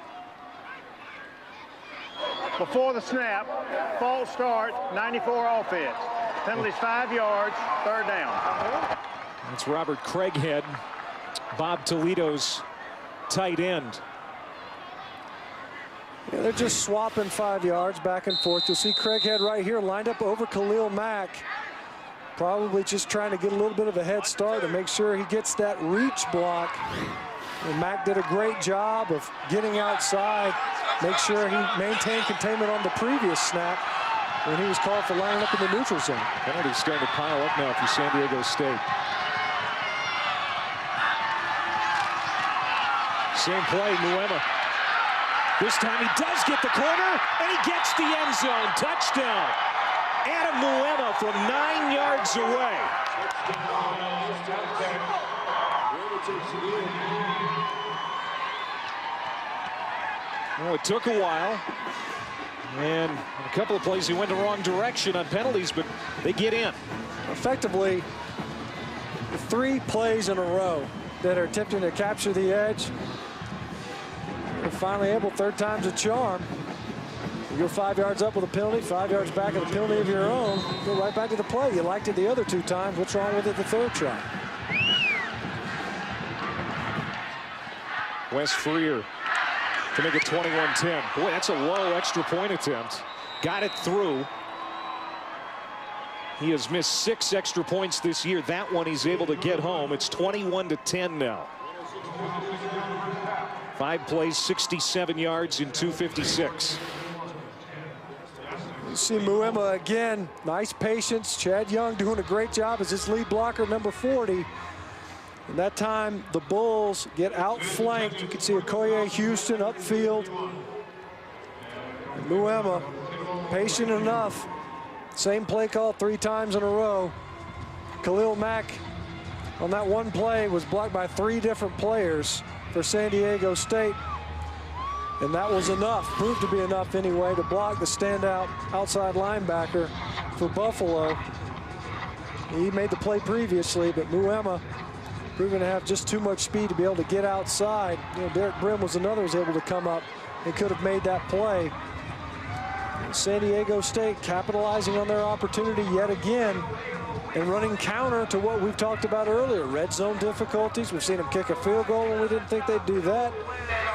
Before the snap, false start, 94 offense. Penalty's 5 yards, third down. That's Robert Craighead, Bob Toledo's tight end. Yeah, they're just swapping 5 yards back and forth. You'll see Craighead right here lined up over Khalil Mack. Probably just trying to get a little bit of a head start and make sure he gets that reach block. And Mack did a great job of getting outside, make sure he maintained containment on the previous snap when he was called for lining up in the neutral zone. Penalties starting to pile up now for San Diego State. Same play, Muema. This time he does get the corner, and he gets the end zone. Touchdown. Adam Muema from 9 yards away. Well, it took a while. And a couple of plays he went the wrong direction on penalties, but they get in. Effectively, 3 plays in a row that are attempting to capture the edge. They're finally able, third time's a charm. You go 5 yards up with a penalty, 5 yards back with a penalty of your own, go right back to the play. You liked it the other 2 times. What's wrong with it the third try? Wes Freer to make it 21-10. Boy, that's a low extra point attempt. Got it through. He has missed 6 extra points this year. That one he's able to get home. It's 21-10 now. 5 plays, 67 yards in 2:56. You see Muema again, nice patience. Chad Young doing a great job as his lead blocker, number 40. And that time, the Bulls get outflanked. You can see Okoye Houston upfield. And Muema, patient enough. Same play call 3 times in a row. Khalil Mack on that one play was blocked by 3 different players for San Diego State. And that was enough, proved to be enough anyway, to block the standout outside linebacker for Buffalo. He made the play previously, but Muema proving to have just too much speed to be able to get outside. You know, Derek Brim was another who was able to come up and could have made that play. And San Diego State capitalizing on their opportunity yet again and running counter to what we've talked about earlier. Red zone difficulties. We've seen them kick a field goal when we didn't think they'd do that.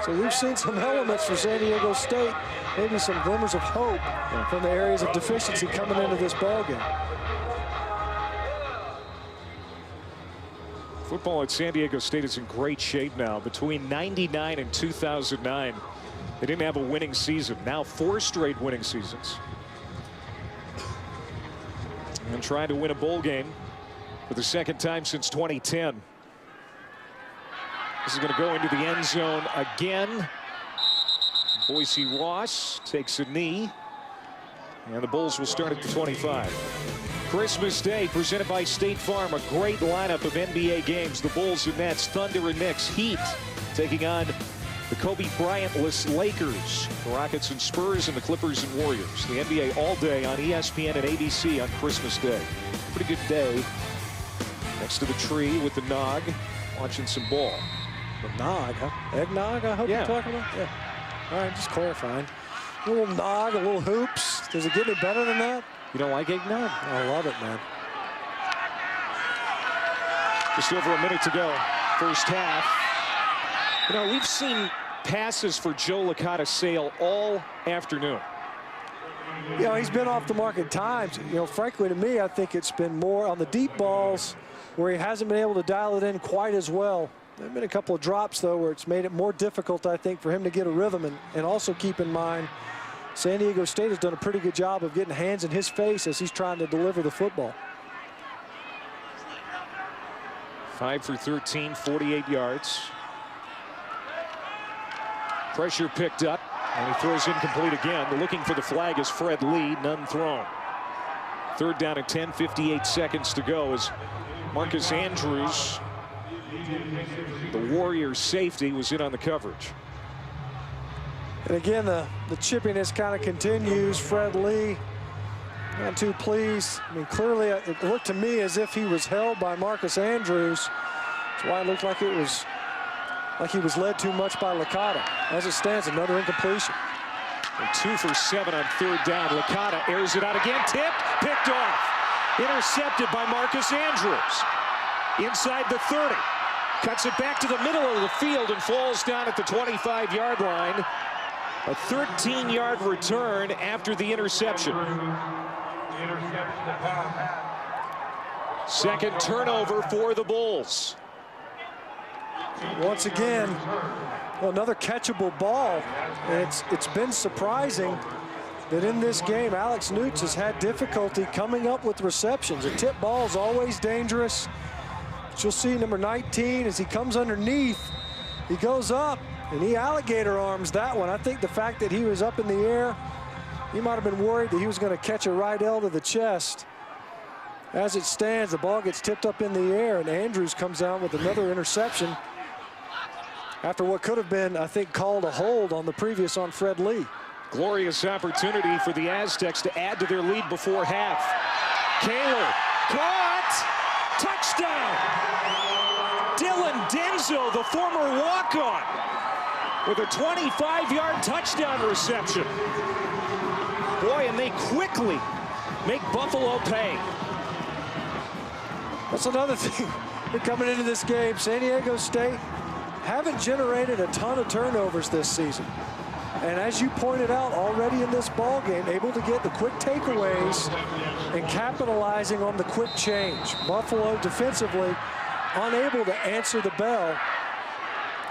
So we've seen some elements for San Diego State, maybe some glimmers of hope from the areas of deficiency coming into this ballgame. Football at San Diego State is in great shape now. Between '99 and 2009, they didn't have a winning season. Now 4 straight winning seasons. And trying to win a bowl game for the 2nd time since 2010. This is going to go into the end zone again. Boise Ross takes a knee. And the Bulls will start at the 25. Christmas Day presented by State Farm. A great lineup of NBA games. The Bulls and Nets, Thunder and Knicks, Heat taking on the Kobe Bryant-less Lakers, the Rockets and Spurs, and the Clippers and Warriors. The NBA all day on ESPN and ABC on Christmas Day. Pretty good day next to the tree with the nog, watching some ball. The nog, huh? Eggnog, I hope you're talking about? Yeah. All right, just clarifying. A little nog, a little hoops. Does it get any better than that? You don't like eggnog? I love it, man. Just over a minute to go, first half. You know, we've seen passes for Joe Licata sail all afternoon. You know, he's been off the mark at times. You know, frankly, to me, I think it's been more on the deep balls where he hasn't been able to dial it in quite as well There have been a couple of drops, though, where it's made it more difficult, I think, for him to get a rhythm. And also keep in mind, San Diego State has done a pretty good job of getting hands in his face as he's trying to deliver the football. 5 for 13, 48 yards. Pressure picked up, and he throws incomplete again. Looking for the flag is Fred Lee, none thrown. 3rd down and 10, 58 seconds to go as Marcus Andrews, the Warriors safety, was in on the coverage. And again, the chippiness kind of continues. Fred Lee, not too pleased. I mean, clearly it looked to me as if he was held by Marcus Andrews. That's why it looked like it was like he was led too much by Licata. As it stands, another incompletion. And 2 for 7 on 3rd down. Licata airs it out again, tipped, picked off. Intercepted by Marcus Andrews. Inside the 30. Cuts it back to the middle of the field and falls down at the 25-yard line. A 13-yard return after the interception. Second turnover for the Bulls. Once again, another catchable ball. And it's been surprising that in this game, Alex Newts has had difficulty coming up with receptions. A tip ball is always dangerous. But you'll see number 19 as he comes underneath, he goes up and he alligator arms that one. I think the fact that he was up in the air, he might have been worried that he was going to catch a right L to the chest. As it stands, the ball gets tipped up in the air, and Andrews comes down with another interception after what could have been, I think, called a hold on the previous on Fred Lee. Glorious opportunity for the Aztecs to add to their lead before half. Kaler caught, touchdown. Dylan Denzo, the former walk-on, with a 25-yard touchdown reception. Boy, and they quickly make Buffalo pay. That's another thing. They're coming into this game. San Diego State haven't generated a ton of turnovers this season. And as you pointed out already in this ball game, able to get the quick takeaways and capitalizing on the quick change. Buffalo defensively unable to answer the bell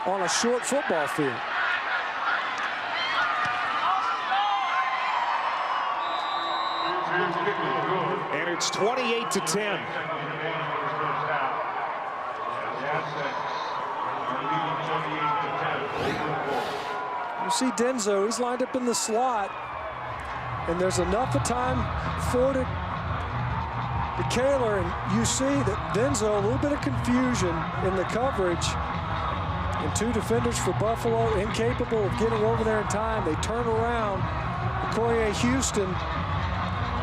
on a short football field. And it's 28-10. You see Denzo, he's lined up in the slot, and there's enough of time for to Kaler, and you see that Denzo, a little bit of confusion in the coverage, and 2 defenders for Buffalo, incapable of getting over there in time. They turn around. Okoye Houston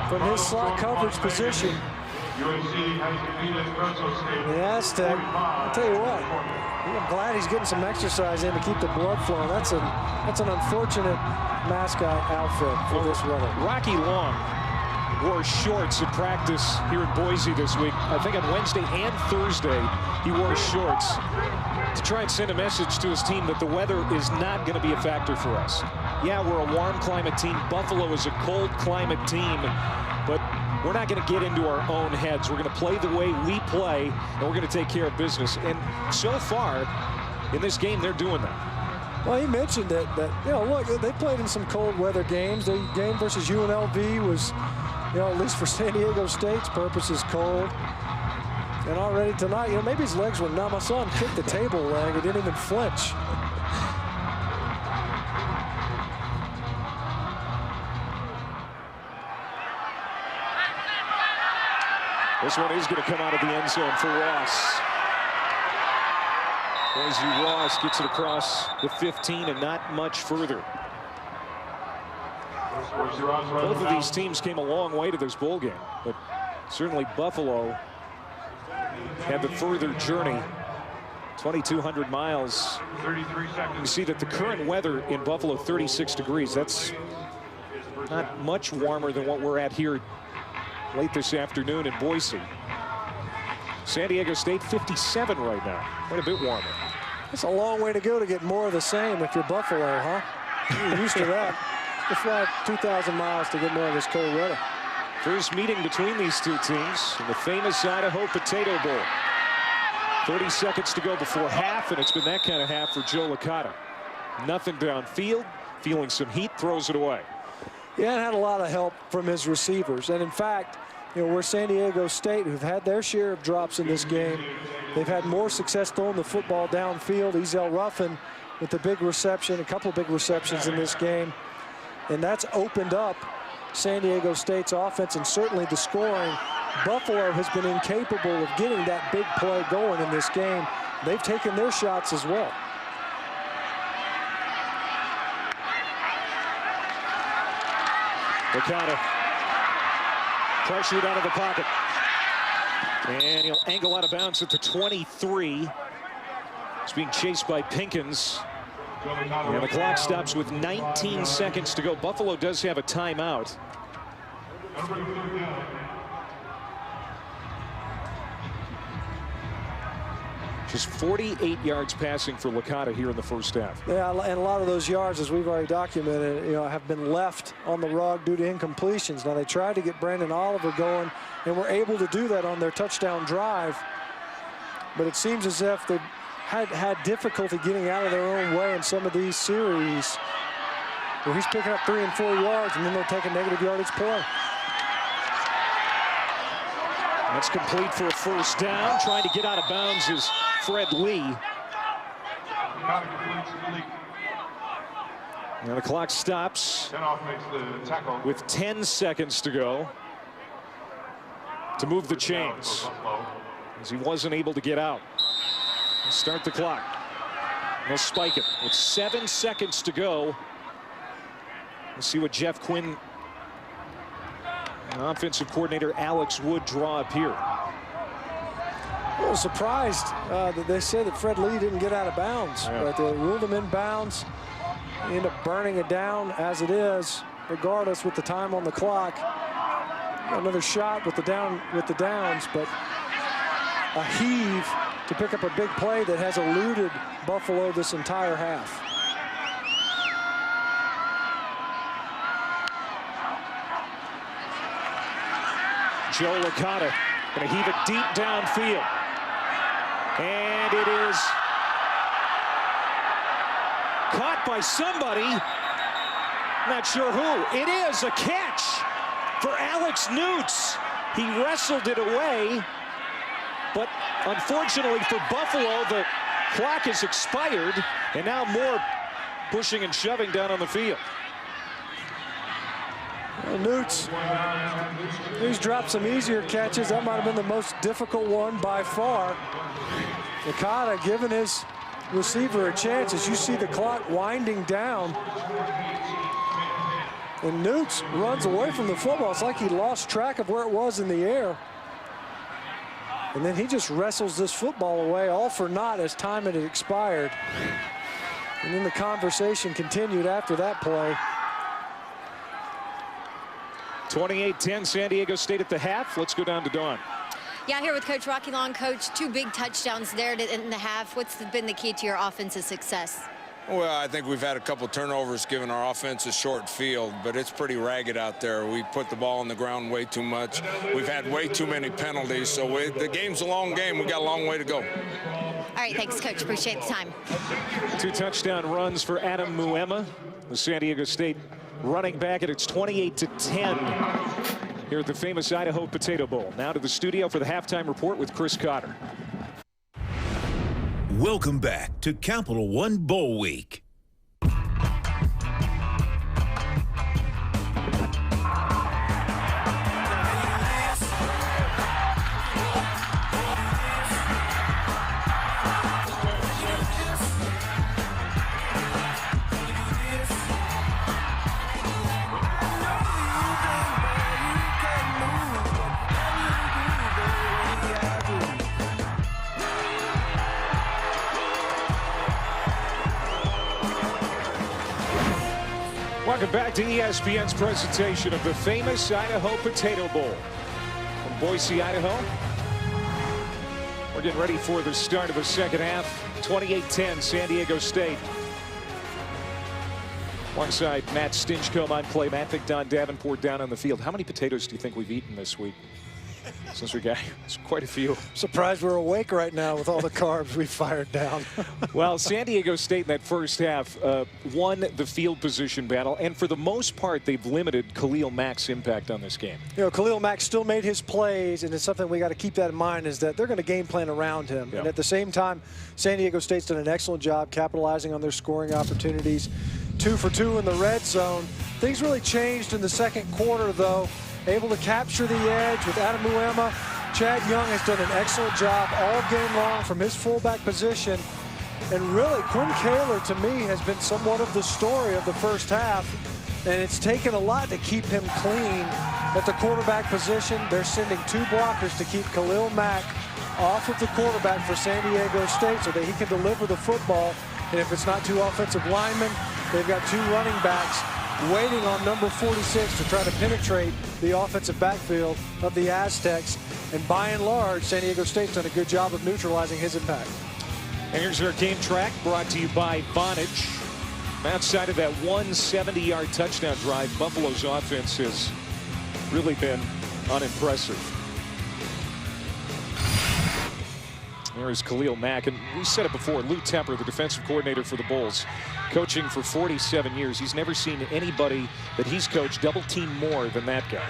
from his slot coverage position. The Aztec, I'll tell you what, I'm glad he's getting some exercise in to keep the blood flowing. That's an unfortunate mascot outfit for this runner. Rocky Long wore shorts at practice here in Boise this week. I think on Wednesday and Thursday he wore shorts to try and send a message to his team that the weather is not going to be a factor for us. Yeah, we're a warm climate team. Buffalo is a cold climate team, but we're not going to get into our own heads. We're going to play the way we play, and we're going to take care of business. And so far in this game, they're doing that. Well, he mentioned that you know, look, they played in some cold weather games. The game versus UNLV was, you know, at least for San Diego State's purposes, cold. And already tonight, you know, maybe his legs were numb. I saw him kick the table leg. He didn't even flinch. This one is going to come out of the end zone for Ross. Boise Ross gets it across the 15 and not much further. Both of these teams came a long way to this bowl game, but certainly Buffalo had the further journey. 2,200 miles. You see that the current weather in Buffalo, 36 degrees. That's not much warmer than what we're at here late this afternoon in Boise. San Diego State 57 right now. Quite a bit warmer. It's a long way to go to get more of the same if you're Buffalo, huh? You're used to that. You fly 2,000 miles to get more of this cold weather. First meeting between these two teams in the famous Idaho Potato Bowl. 30 seconds to go before half, and it's been that kind of half for Joe Licata. Nothing downfield, feeling some heat, throws it away. Yeah, and had a lot of help from his receivers. And in fact, you know, where San Diego State, who've had their share of drops in this game, they've had more success throwing the football downfield. Ezel Ruffin with the big reception, a couple of big receptions in this game. And that's opened up San Diego State's offense and certainly the scoring. Buffalo has been incapable of getting that big play going in this game. They've taken their shots as well. Licata pressured out of the pocket. And he'll angle out of bounds at the 23. He's being chased by Pinkins. And the clock stops with 19 seconds to go. Buffalo does have a timeout. Just 48 yards passing for Licata here in the first half. Yeah, and a lot of those yards, as we've already documented, you know, have been left on the rug due to incompletions. Now, they tried to get Brandon Oliver going, and were able to do that on their touchdown drive. But it seems as if they've had difficulty getting out of their own way in some of these series where he's picking up 3 and 4 yards, and then they'll take a negative yardage play. That's complete for a first down. Trying to get out of bounds is Fred Lee. Now the clock stops with 10 seconds to go to move the chains, as he wasn't able to get out. Start the clock. They'll spike it with 7 seconds to go. Let's see what Jeff Quinn, offensive coordinator Alex Wood, draw up here. I was surprised that they said that Fred Lee didn't get out of bounds. Yeah. But they ruled him in bounds. They end up burning it down as it is, regardless with the time on the clock. Another shot with the downs, but a heave to pick up a big play that has eluded Buffalo this entire half. Joe Licata going to heave it deep downfield. And it is caught by somebody. Not sure who. It is a catch for Alex Newts. He wrestled it away. But unfortunately for Buffalo, the clock has expired. And now more pushing and shoving down on the field. Well, Newts, he's dropped some easier catches. That might have been the most difficult one by far. Licata giving his receiver a chance as you see the clock winding down. And Newts runs away from the football. It's like he lost track of where it was in the air. And then he just wrestles this football away, all for naught, as time had expired. And then the conversation continued after that play. 28-10 San Diego State at the half. Let's go down to Dawn. Yeah, here with Coach Rocky Long. Coach, 2 big touchdowns there in the half. What's been the key to your offensive success? Well, I think we've had a couple turnovers giving our offense a short field, but it's pretty ragged out there. We put the ball on the ground way too much. We've had way too many penalties, so the game's a long game. We got a long way to go. All right, thanks, Coach. Appreciate the time. 2 touchdown runs for Adam Muema, the San Diego State running back, and it's 28-10 here at the famous Idaho Potato Bowl. Now to the studio for the halftime report with Chris Cotter. Welcome back to Capital One Bowl Week. Welcome back to ESPN's presentation of the famous Idaho Potato Bowl. From Boise, Idaho, we're getting ready for the start of the second half. 28-10 San Diego State. Alongside Matt Stinchcomb on play, Matt Vic, Don Davenport down on the field. How many potatoes do you think we've eaten this week? since we got quite a few. Surprised we're awake right now with all the carbs we fired down. Well, San Diego State in that first half won the field position battle, and for the most part, they've limited Khalil Mack's impact on this game. You know, Khalil Mack still made his plays, and it's something we got to keep that in mind, is that they're going to game plan around him. Yep. And at the same time, San Diego State's done an excellent job capitalizing on their scoring opportunities. 2 for 2 in the red zone. Things really changed in the second quarter, though. Able to capture the edge with Adam Muema. Chad Young has done an excellent job all game long from his fullback position. And really, Quinn Kaler, to me, has been somewhat of the story of the first half. And it's taken a lot to keep him clean at the quarterback position. They're sending 2 blockers to keep Khalil Mack off of the quarterback for San Diego State so that he can deliver the football. And if it's not 2 offensive linemen, they've got 2 running backs waiting on number 46 to try to penetrate the offensive backfield of the Aztecs. And by and large, San Diego State's done a good job of neutralizing his impact. And here's our game track brought to you by Vonage. Outside of that 170-yard touchdown drive, Buffalo's offense has really been unimpressive. There's Khalil Mack, and we said it before, Lou Tepper, the defensive coordinator for the Bulls, coaching for 47 years. He's never seen anybody that he's coached double team more than that guy.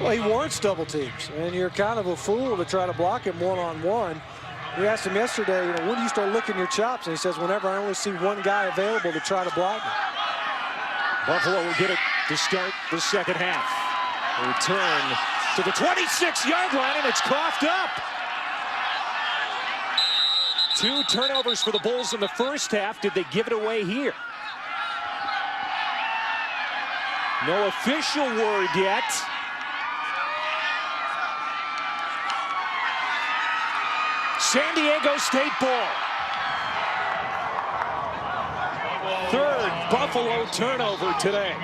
Well, he warrants double teams, and you're kind of a fool to try to block him one-on-one. We asked him yesterday, you know, when do you start licking your chops? And he says, whenever I only see one guy available to try to block me. Buffalo will get it to start the second half. A return to the 26-yard line, and it's coughed up. 2 turnovers for the Bulls in the first half. Did they give it away here? No official word yet. San Diego State ball. 3rd Buffalo turnover today.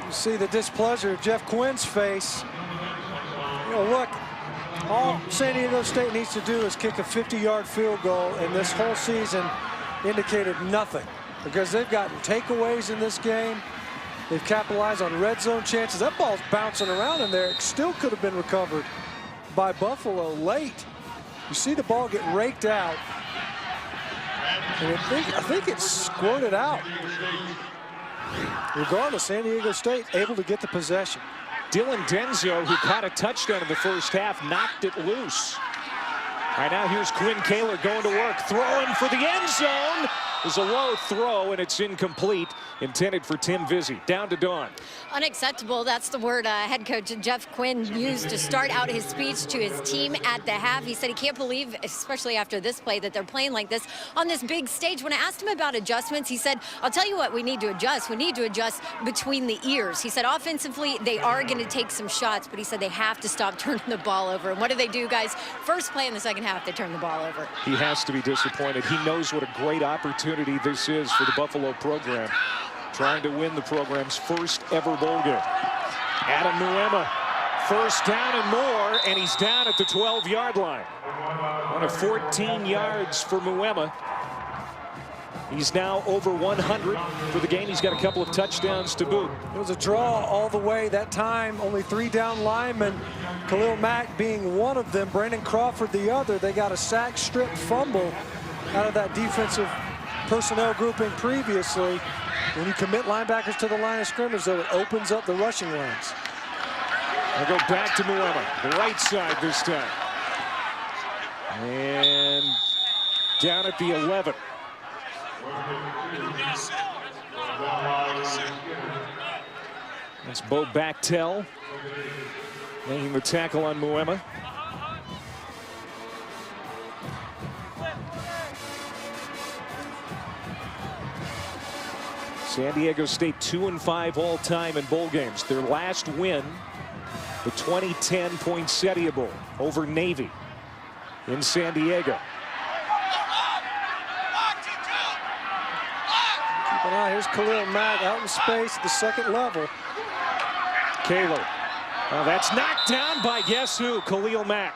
You see the displeasure of Jeff Quinn's face. You know, look, all San Diego State needs to do is kick a 50-yard field goal, and this whole season indicated nothing because they've gotten takeaways in this game. They've capitalized on red zone chances. That ball's bouncing around in there. It still could have been recovered by Buffalo late. You see the ball get raked out, and I think it squirted out. Regardless, San Diego State able to get the possession. Dylan Denzo, who caught a touchdown in the first half, knocked it loose. All right, now here's Quinn Kaler going to work, throwing for the end zone. There's a low throw, and it's incomplete, intended for Tim Vizzi. Down to Dawn. Unacceptable. That's the word head coach Jeff Quinn used to start out his speech to his team at the half. He said he can't believe, especially after this play, that they're playing like this on this big stage. When I asked him about adjustments, he said, I'll tell you what we need to adjust. We need to adjust between the ears. He said offensively, they are going to take some shots, but he said they have to stop turning the ball over. And what do they do, guys? First play in the second half, they turn the ball over. He has to be disappointed. He knows what a great opportunity this is for the Buffalo program, trying to win the program's first ever bowl game. Adam Muema, first down and more, and he's down at the 12-yard line. On a 14 yards for Muema. He's now over 100 for the game. He's got a couple of touchdowns to boot. It was a draw all the way that time. Only 3 down linemen. Khalil Mack being one of them. Brandon Crawford the other. They got a sack, strip, fumble out of that defensive personnel grouping previously. When you commit linebackers to the line of scrimmage, though, it opens up the rushing lanes. I'll go back to Muema, the right side this time. And down at the 11. That's Bo Bachtel making the tackle on Muema. San Diego State 2-5 all-time in bowl games. Their last win, the 2010 Poinsettia Bowl over Navy in San Diego. Keep an eye. Here's Khalil Mack out in space at the second level. Kaler. That's knocked down by guess who? Khalil Mack.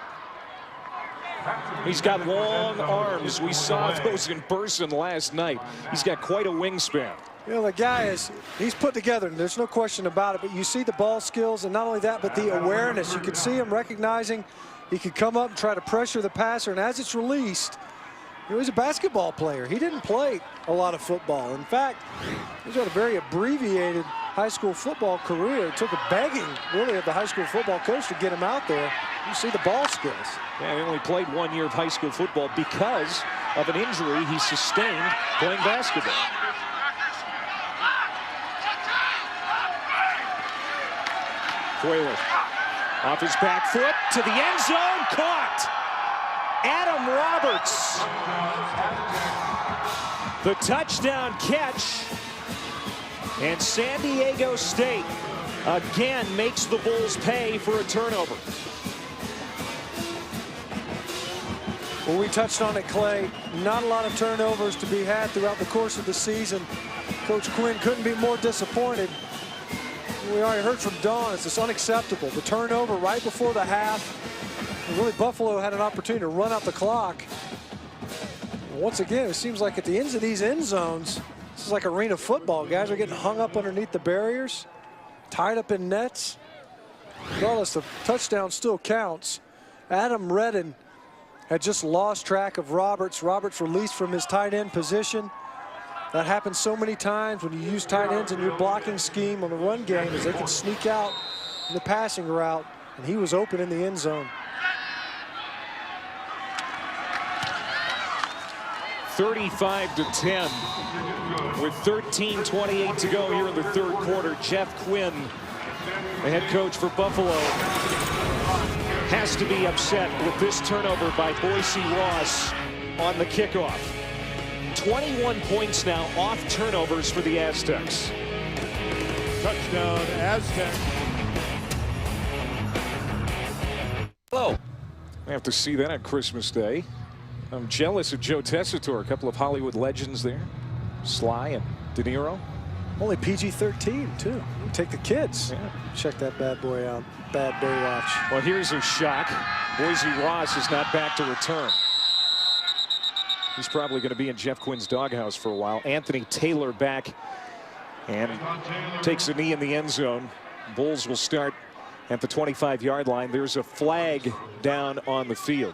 He's got long arms. We saw those in person last night. He's got quite a wingspan. You know, the guy he's put together, and there's no question about it, but you see the ball skills, and not only that, but the awareness. You can see him recognizing he could come up and try to pressure the passer, and as it's released, you know, he's a basketball player. He didn't play a lot of football. In fact, he's got a very abbreviated high school football career. It took a begging, really, of the high school football coach to get him out there. You see the ball skills. Yeah, he only played 1 year of high school football because of an injury he sustained playing basketball. Cuellar off his back foot to the end zone, caught. Adam Roberts. The touchdown catch. And San Diego State again makes the Bulls pay for a turnover. Well, we touched on it, Clay. Not a lot of turnovers to be had throughout the course of the season. Coach Quinn couldn't be more disappointed. We already heard from Don. It's just unacceptable. The turnover right before the half. And really, Buffalo had an opportunity to run out the clock. And once again, it seems like at the ends of these end zones, this is like arena football. Guys are getting hung up underneath the barriers, tied up in nets. Regardless, the touchdown still counts. Adam Redden had just lost track of Roberts. Roberts released from his tight end position. That happens so many times when you use tight ends in your blocking scheme on the run game, is they can sneak out in the passing route, and he was open in the end zone. 35-10 with 13:28 to go here in the third quarter. Jeff Quinn, the head coach for Buffalo, has to be upset with this turnover by Boise Ross on the kickoff. 21 points now off turnovers for the Aztecs. Touchdown, Aztecs. Hello. I have to see that on Christmas Day. I'm jealous of Joe Tessitore, a couple of Hollywood legends there. Sly and De Niro. Only PG-13, too. You take the kids. Yeah. Check that bad boy out. Bad Baywatch. Well, here's a shock. Boise Ross is not back to return. He's probably going to be in Jeff Quinn's doghouse for a while. Anthony Taylor back and takes a knee in the end zone. Bulls will start at the 25-yard line. There's a flag down on the field.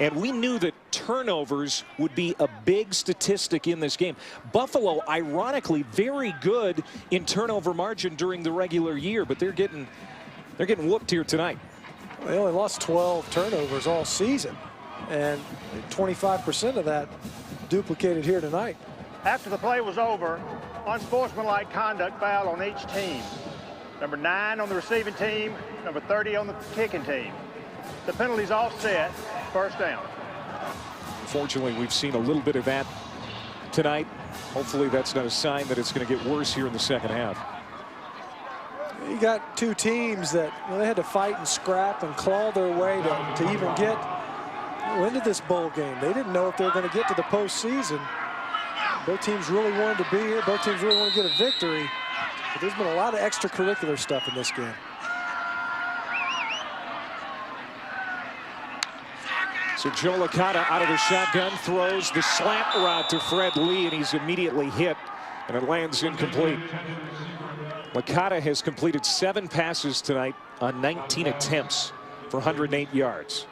And we knew that turnovers would be a big statistic in this game. Buffalo, ironically, very good in turnover margin during the regular year, but they're getting whooped here tonight. Well, they only lost 12 turnovers all season, and 25% of that duplicated here tonight. After the play was over, unsportsmanlike conduct foul on each team. Number 9 on the receiving team, number 30 on the kicking team. The penalty's all set. First down. Unfortunately, we've seen a little bit of that tonight. Hopefully that's not a sign that it's going to get worse here in the second half. You got two teams that, you know, they had to fight and scrap and claw their way to even get into this bowl game. They didn't know if they were going to get to the postseason. Both teams really wanted to be here. Both teams really want to get a victory. But there's been a lot of extracurricular stuff in this game. So Joe Licata out of the shotgun, throws the slant route to Fred Lee, and he's immediately hit, and it lands incomplete. Licata has completed 7 passes tonight on 19 attempts for 108 yards.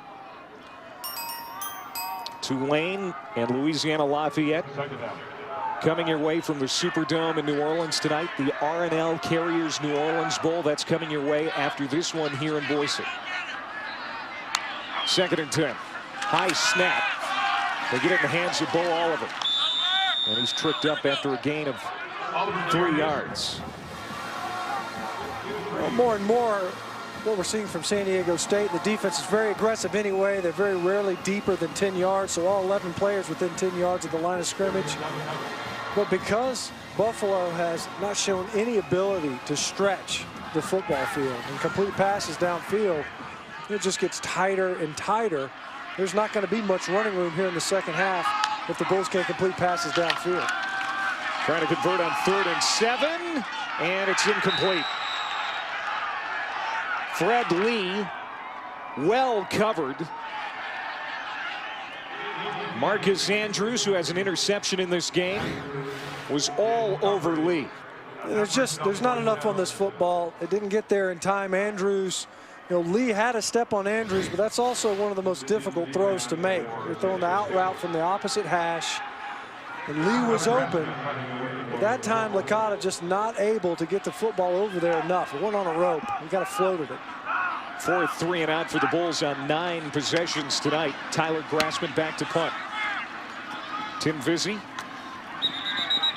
Tulane and Louisiana Lafayette coming your way from the Superdome in New Orleans tonight. The R&L Carriers New Orleans Bowl, that's coming your way after this one here in Boise. 2nd and 10. High snap. They get it in the hands of Bo Oliver. And he's tripped up after a gain of 3 yards. Well, more and more, what we're seeing from San Diego State, the defense is very aggressive anyway. They're very rarely deeper than 10 yards, so all 11 players within 10 yards of the line of scrimmage. But because Buffalo has not shown any ability to stretch the football field and complete passes downfield, it just gets tighter and tighter. There's not going to be much running room here in the second half if the Bulls can't complete passes downfield. Trying to convert on 3rd and 7, and it's incomplete. Fred Lee, well covered. Marcus Andrews, who has an interception in this game, was all over Lee. There's not enough on this football. It didn't get there in time. Andrews, Lee had a step on Andrews, but that's also one of the most difficult throws to make. You're throwing the out route from the opposite hash, and Lee was open. At that time, Licata just not able to get the football over there enough. It went on a rope. He got floated it. 4th 3 and out for the Bulls on 9 possessions tonight. Tyler Grassman back to punt. Tim Vizzi.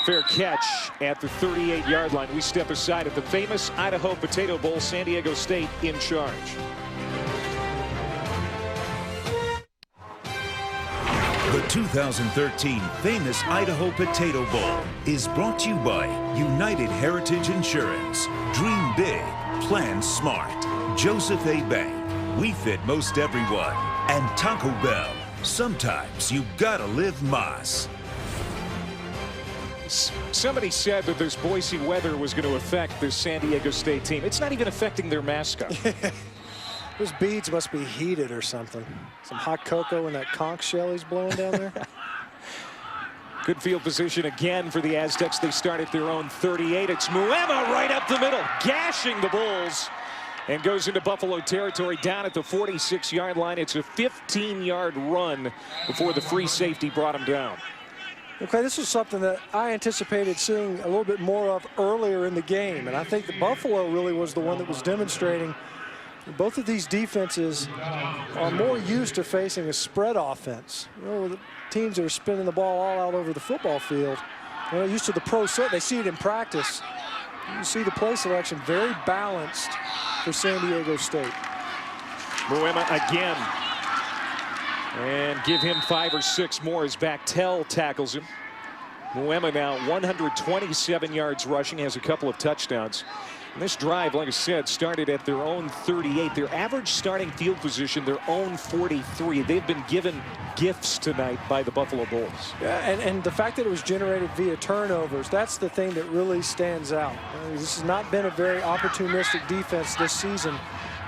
Fair catch at the 38-yard line. We step aside at the famous Idaho Potato Bowl. San Diego State in charge. The 2013 famous Idaho Potato Bowl is brought to you by United Heritage Insurance. Dream big, plan smart. Joseph A. Bank. We fit most everyone. And Taco Bell. Sometimes you gotta live Mas. Somebody said that this Boise weather was going to affect this San Diego State team. It's not even affecting their mascot. Those beads must be heated or something. Some hot cocoa in that conch shell he's blowing down there. Good field position again for the Aztecs. They start at their own 38. It's Muema right up the middle, gashing the Bulls, and goes into Buffalo territory down at the 46-yard line. It's a 15-yard run before the free safety brought him down. Okay, this was something that I anticipated seeing a little bit more of earlier in the game, and I think that Buffalo really was the one that was demonstrating both of these defenses are more used to facing a spread offense. The teams that are spinning the ball all out over the football field, they're used to the pro set. They see it in practice. You see the play selection very balanced for San Diego State. Muema again. And give him 5 or 6 more as Bactel tackles him. Muema now 127 yards rushing, has a couple of touchdowns. And this drive, like I said, started at their own 38. Their average starting field position, their own 43. They've been given gifts tonight by the Buffalo Bulls. Yeah, and the fact that it was generated via turnovers, that's the thing that really stands out. This has not been a very opportunistic defense this season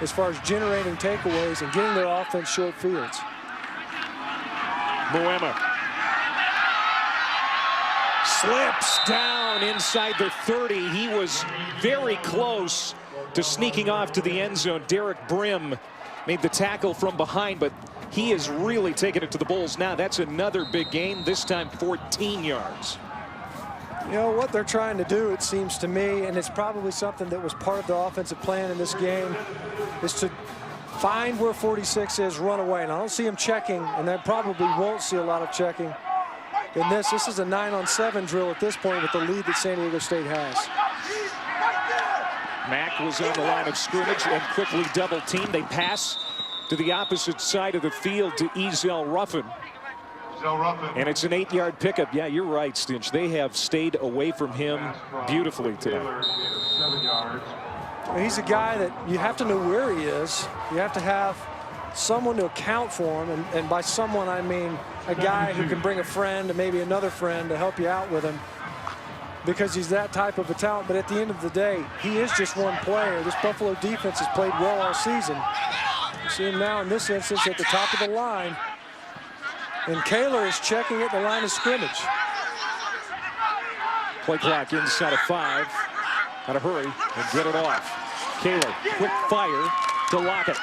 as far as generating takeaways and getting their offense short fields. Muema slips down inside the 30. He was very close to sneaking off to the end zone. Derek Brim made the tackle from behind, but he is really taking it to the Bulls now. That's another big gain, this time 14 yards. You know what they're trying to do, it seems to me, and it's probably something that was part of the offensive plan in this game, is to find where 46 is, run away. And I don't see him checking, and I probably won't see a lot of checking in this. This is a 9-on-7 drill at this point with the lead that San Diego State has. Mack was on the line of scrimmage and quickly double teamed. They pass to the opposite side of the field to Ezel Ruffin. And it's an 8-yard pickup. Yeah, you're right, Stinch. They have stayed away from him beautifully tonight. He's a guy that you have to know where he is. You have to have someone to account for him. And by someone, I mean a guy who can bring a friend and maybe another friend to help you out with him, because he's that type of a talent. But at the end of the day, he is just one player. This Buffalo defense has played well all season. You see him now in this instance at the top of the line. And Kaler is checking at the line of scrimmage. Play clock inside of 5. Gotta hurry and get it off. Kaler, quick fire to Lockett.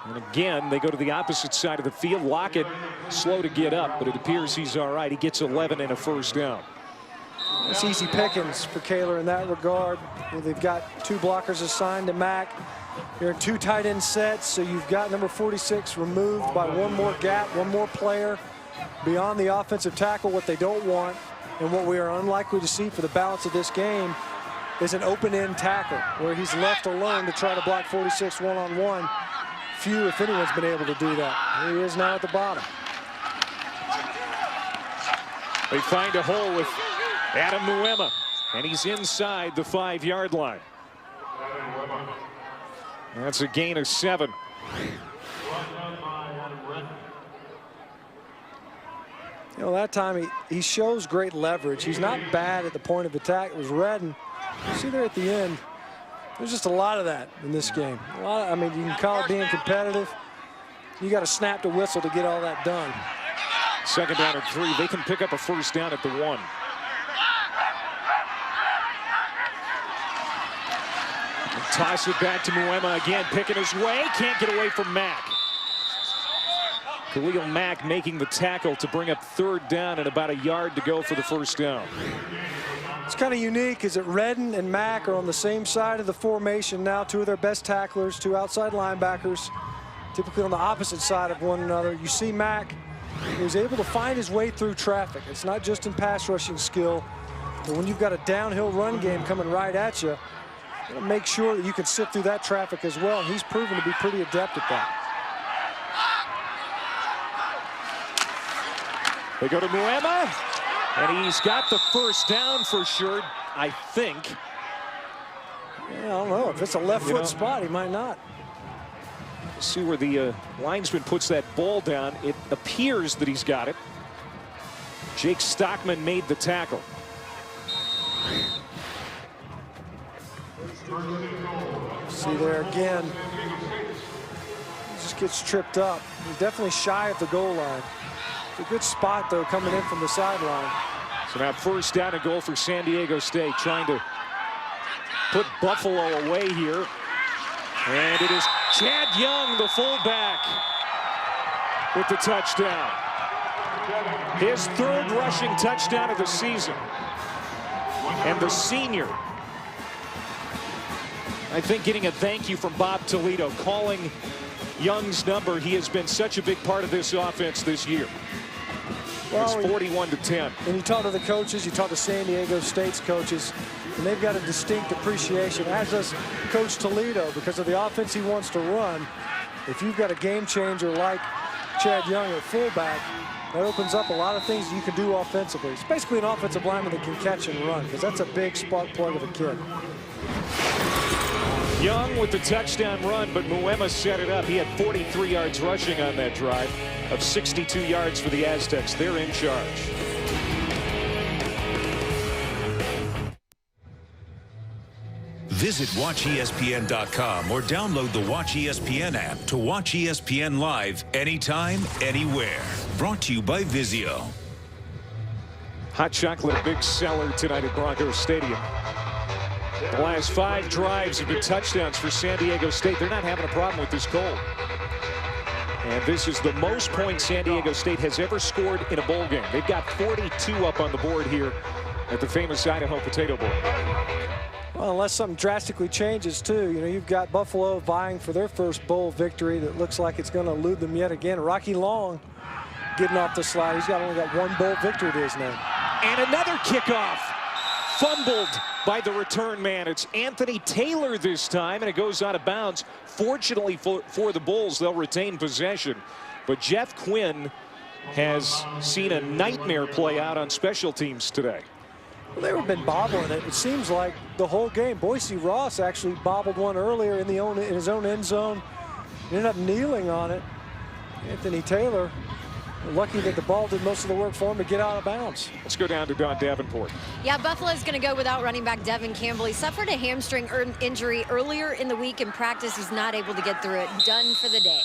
And again, they go to the opposite side of the field. Lockett slow to get up, but it appears he's all right. He gets 11 and a first down. It's easy pickings for Kaler in that regard. They've got 2 blockers assigned to Mack. You're in 2 tight end sets, so you've got number 46 removed by 1 more gap, 1 more player beyond the offensive tackle. What they don't want, and what we are unlikely to see for the balance of this game, is an open-end tackle where he's left alone to try to block 46 one-on-one. Few, if anyone's been able to do that. Here he is now at the bottom. They find a hole with Adam Muema, and he's inside the 5-yard line. That's a gain of 7. You know, that time he shows great leverage. He's not bad at the point of attack. It was Redden. You see there at the end, there's just a lot of that in this game. A lot of, I mean, you can call it being competitive. You got to snap the whistle to get all that done. Second down and 3. They can pick up a first down at the 1. And toss it back to Muema again, picking his way. Can't get away from Mack. Khalil Mack making the tackle to bring up third down and about a yard to go for the first down. It's kind of unique is that Redden and Mack are on the same side of the formation now. Two of their best tacklers, two outside linebackers, typically on the opposite side of one another. You see Mack, he was able to find his way through traffic. It's not just in pass rushing skill, but when you've got a downhill run game coming right at you, you gotta make sure that you can sit through that traffic as well. And he's proven to be pretty adept at that. They go to Muema, and he's got the first down for sure, I think. Yeah, I don't know. If it's a left foot spot, he might not. See where the linesman puts that ball down. It appears that he's got it. Jake Stockman made the tackle. See there again. He just gets tripped up. He's definitely shy of the goal line. It's a good spot, though, coming in from the sideline. So now first down and goal for San Diego State, trying to put Buffalo away here. And it is Chad Young, the fullback, with the touchdown. His third rushing touchdown of the season. And the senior, I think, getting a thank you from Bob Toledo, calling Young's number. He has been such a big part of this offense this year. Well, it's 41-10. When you talk to the coaches, you talk to San Diego State's coaches, and they've got a distinct appreciation, as does Coach Toledo, because of the offense he wants to run. If you've got a game changer like Chad Young at fullback, that opens up a lot of things you can do offensively. It's basically an offensive lineman that can catch and run, because that's a big spark plug of a kid. Young with the touchdown run, but Muema set it up. He had 43 yards rushing on that drive of 62 yards for the Aztecs. They're in charge. Visit WatchESPN.com or download the Watch ESPN app to watch ESPN live anytime, anywhere. Brought to you by Vizio. Hot chocolate, a big seller tonight at Broncos Stadium. The last 5 drives have been touchdowns for San Diego State. They're not having a problem with this cold. And this is the most points San Diego State has ever scored in a bowl game. They've got 42 up on the board here at the famous Idaho Potato Bowl. Well, unless something drastically changes, too. You know, you've got Buffalo vying for their first bowl victory that looks like it's going to elude them yet again. Rocky Long getting off the slide. He's only got 1 bowl victory to his name. And another kickoff. Fumbled by the return man. It's Anthony Taylor this time, and it goes out of bounds. Fortunately for the Bulls, they'll retain possession. But Jeff Quinn has seen a nightmare play out on special teams today. Well, they've been bobbling it. It seems like the whole game. Boise Ross actually bobbled one earlier in his own end zone. He ended up kneeling on it. Anthony Taylor, lucky that the ball did most of the work for him to get out of bounds. Let's go down to Don Davenport. Yeah, Buffalo's going to go without running back Devin Campbell. He suffered a hamstring injury earlier in the week in practice. He's not able to get through it. Done for the day.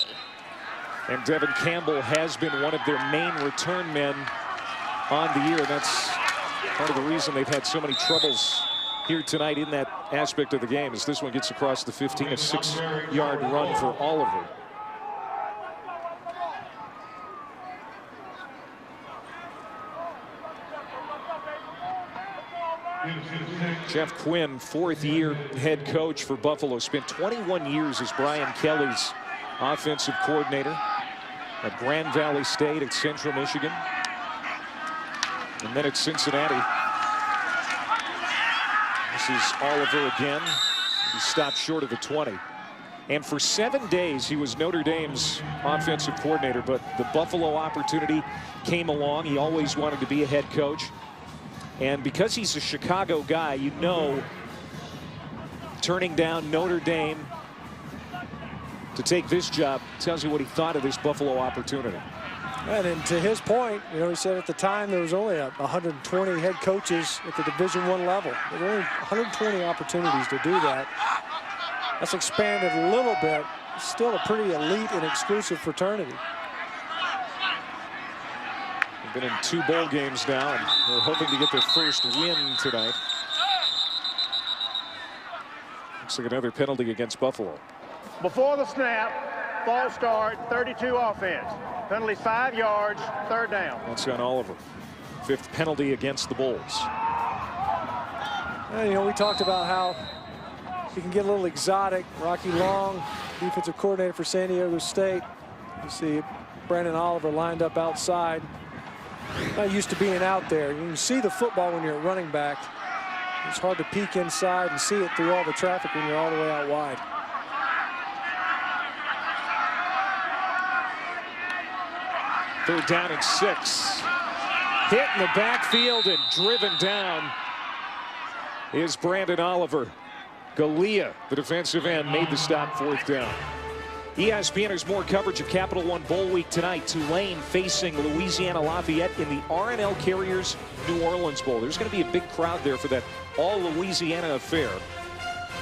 And Devin Campbell has been one of their main return men on the year. That's part of the reason they've had so many troubles here tonight in that aspect of the game, as this one gets across the 15, a 6-yard run for Oliver. Jeff Quinn, 4th-year head coach for Buffalo, spent 21 years as Brian Kelly's offensive coordinator at Grand Valley State, at Central Michigan, and then at Cincinnati. This is Oliver again. He stopped short of the 20. And for 7 days, he was Notre Dame's offensive coordinator, but the Buffalo opportunity came along. He always wanted to be a head coach. And because he's a Chicago guy, you know, turning down Notre Dame to take this job tells you what he thought of this Buffalo opportunity. And to his point, you know, he said at the time there was only 120 head coaches at the Division I level. There were only 120 opportunities to do that. That's expanded a little bit still a pretty elite and exclusive fraternity. They've been in 2 bowl games now, and they're hoping to get their first win tonight. Looks like another penalty against Buffalo. Before the snap, false start, 32 offense. Penalty 5 yards, 3rd down. That's on Oliver. 5th penalty against the Bulls. You know, we talked about how he can get a little exotic. Rocky Long, defensive coordinator for San Diego State. You see Brandon Oliver lined up outside. Not used to being out there. You can see the football when you're at running back. It's hard to peek inside and see it through all the traffic when you're all the way out wide. Third down and 6. Hit in the backfield and driven down is Brandon Oliver. Galea, the defensive end, made the stop, 4th down. ESPN has more coverage of Capital One Bowl Week tonight. Tulane facing Louisiana Lafayette in the R+L Carriers New Orleans Bowl. There's going to be a big crowd there for that all-Louisiana affair.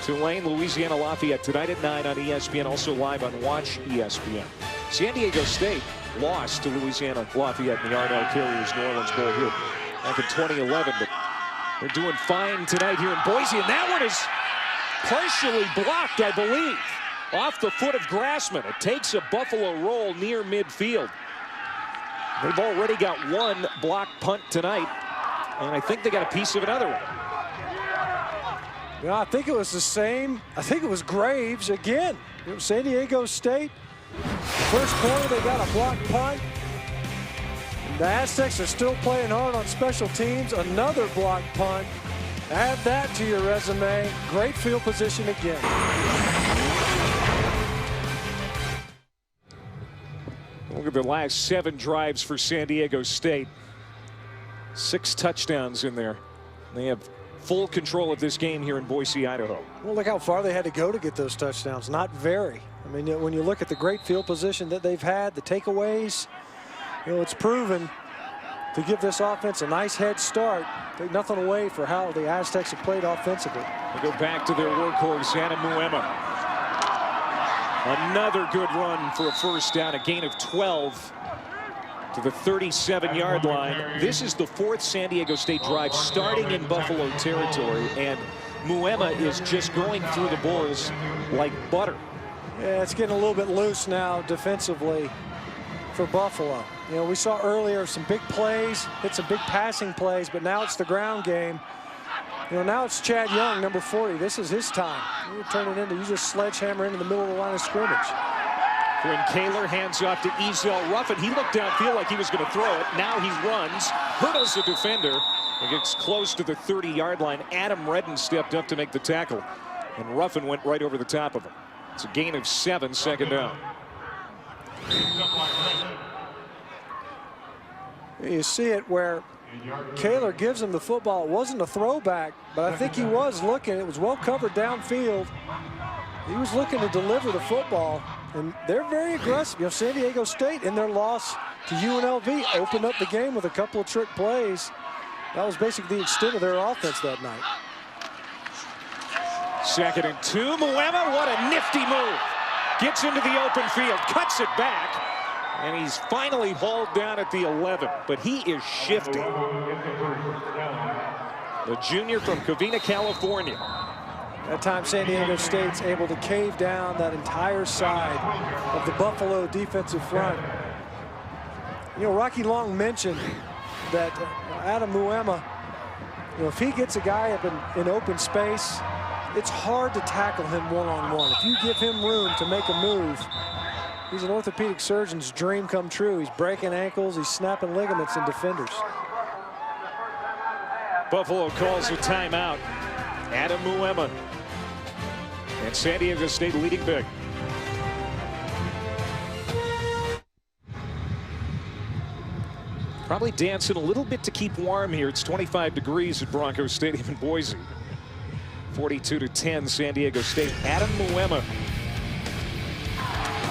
Tulane, Louisiana Lafayette tonight at 9 on ESPN, also live on Watch ESPN. San Diego State lost to Louisiana Lafayette in the R+L Carriers New Orleans Bowl here back in 2011, but they're doing fine tonight here in Boise, and that one is partially blocked, I believe, off the foot of Grassman. It takes a Buffalo roll near midfield. They've already got 1 block punt tonight, and I think they got a piece of another one. Yeah, I think it was the same. I think it was Graves again. It was San Diego State. First quarter, they got a block punt. The Aztecs are still playing hard on special teams. Another block punt. Add that to your resume. Great field position again. Look at the last 7 drives for San Diego State. 6 touchdowns in there. They have full control of this game here in Boise, Idaho. Well, look how far they had to go to get those touchdowns. Not very. I mean, when you look at the great field position that they've had, the takeaways, you know, it's proven to give this offense a nice head start. Take nothing away for how the Aztecs have played offensively. They go back to their workhorse, Anamuema. Another good run for a first down, a gain of 12 to the 37-yard line. This is the 4th San Diego State drive starting in Buffalo territory, and Muema is just going through the Bulls like butter. Yeah, it's getting a little bit loose now defensively for Buffalo. You know, we saw earlier some big plays, hit some big passing plays, but now it's the ground game. You know, now it's Chad Young, number 40. This is his time. We're turning into, you just sledgehammer into the middle of the line of scrimmage. Quinn Kaler hands off to Ezel Ruffin. He looked downfield like he was going to throw it. Now he runs, hurdles the defender, and gets close to the 30-yard line. Adam Redden stepped up to make the tackle, and Ruffin went right over the top of him. It's a gain of 7, 2nd down. You see it where Kaler gives him the football. It wasn't a throwback, but I think he was looking. It was well covered downfield. He was looking to deliver the football, and they're very aggressive. You know, San Diego State, in their loss to UNLV, opened up the game with a couple of trick plays. That was basically the extent of their offense that night. 2nd and 2. Muema, what a nifty move. Gets into the open field, cuts it back, and he's finally hauled down at the 11, but he is shifty. The junior from Covina, California. That time San Diego State's able to cave down that entire side of the Buffalo defensive front. You know, Rocky Long mentioned that Adam Muema, you know, if he gets a guy up in open space, it's hard to tackle him one-on-one. If you give him room to make a move, he's an orthopedic surgeon's dream come true. He's breaking ankles, he's snapping ligaments in defenders. Buffalo calls a timeout. Adam Muema. And San Diego State leading big. Probably dancing a little bit to keep warm here. It's 25 degrees at Broncos Stadium in Boise. 42-10 San Diego State. Adam Muema,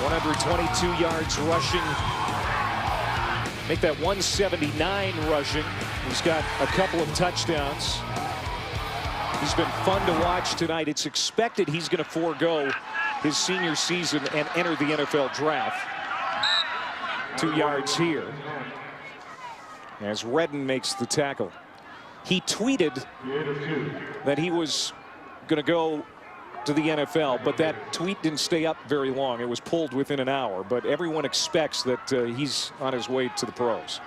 122 yards rushing. Make that 179 rushing. He's got a couple of touchdowns. He's been fun to watch tonight. It's expected he's going to forego his senior season and enter the NFL draft. 2 yards here as Redden makes the tackle. He tweeted that he was going to go to the NFL, but that tweet didn't stay up very long. It was pulled within an hour, but everyone expects that he's on his way to the pros.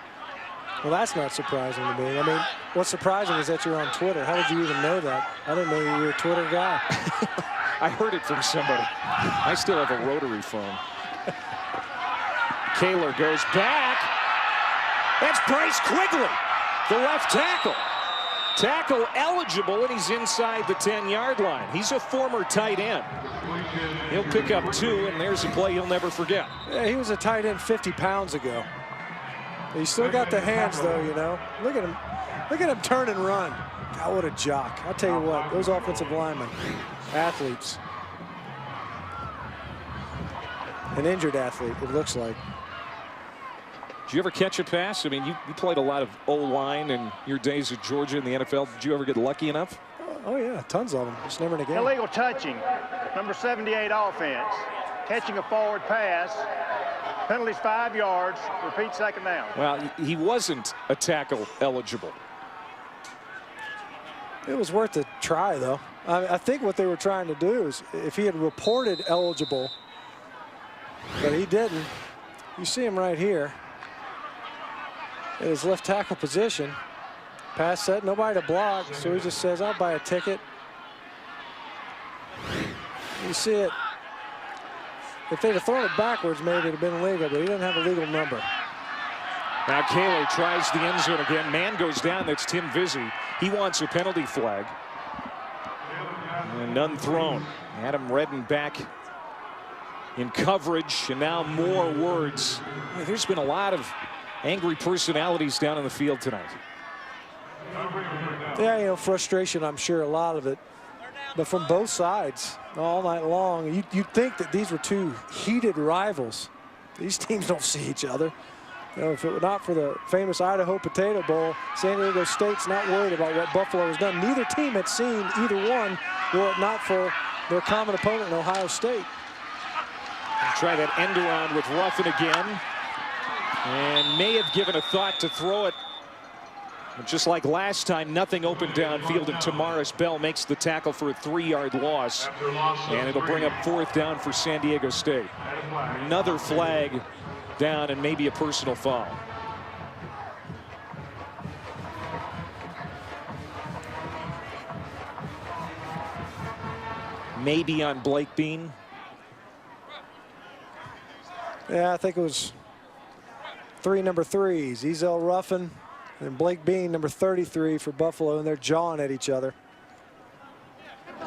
Well, that's not surprising to me. I mean, what's surprising is that you're on Twitter. How did you even know that? I didn't know you were a Twitter guy. I heard it from somebody. I still have a rotary phone. Kaler goes back. That's Bryce Quigley, the left tackle. Tackle eligible, and he's inside the 10-yard line. He's a former tight end. He'll pick up 2, and there's a play he'll never forget. Yeah, he was a tight end 50 pounds ago. He's still got the hands, though, you know. Look at him. Look at him turn and run. God, what a jock. I'll tell you what, those offensive linemen, athletes. An injured athlete, it looks like. Did you ever catch a pass? I mean, you played a lot of O-line in your days at Georgia in the NFL. Did you ever get lucky enough? Oh, yeah, tons of them. Just never in a game. Illegal touching, number 78 offense. Catching a forward pass. Penalties 5 yards. Repeat second down. Well, he wasn't a tackle eligible. It was worth a try, though. I think what they were trying to do is if he had reported eligible, but he didn't. You see him right here. In his left tackle position. Pass set, nobody to block, so he just says, I'll buy a ticket. You see it. If they'd have thrown it backwards, maybe it'd have been legal, but he doesn't have a legal number. Now Kaler tries the end zone again. Man goes down. That's Tim Vizzi. He wants a penalty flag. And none thrown. Adam Redden back in coverage, and now more words. There's been a lot of angry personalities down on the field tonight. Yeah, you know, frustration, I'm sure, a lot of it. But from both sides all night long, you'd think that these were two heated rivals. These teams don't see each other. You know, if it were not for the famous Idaho Potato Bowl, San Diego State's not worried about what Buffalo has done. Neither team had seen either one were it not for their common opponent in Ohio State. Try that end around with Ruffin again. And may have given a thought to throw it. But just like last time, nothing open downfield, and Tamaris Bell makes the tackle for a 3-yard loss. And it'll bring up 4th down for San Diego State. Another flag down and maybe a personal foul. Maybe on Blake Bean. Yeah, I think it was 3 number 3s. Ezel Ruffin and Blake Bean, number 33 for Buffalo, and they're jawing at each other.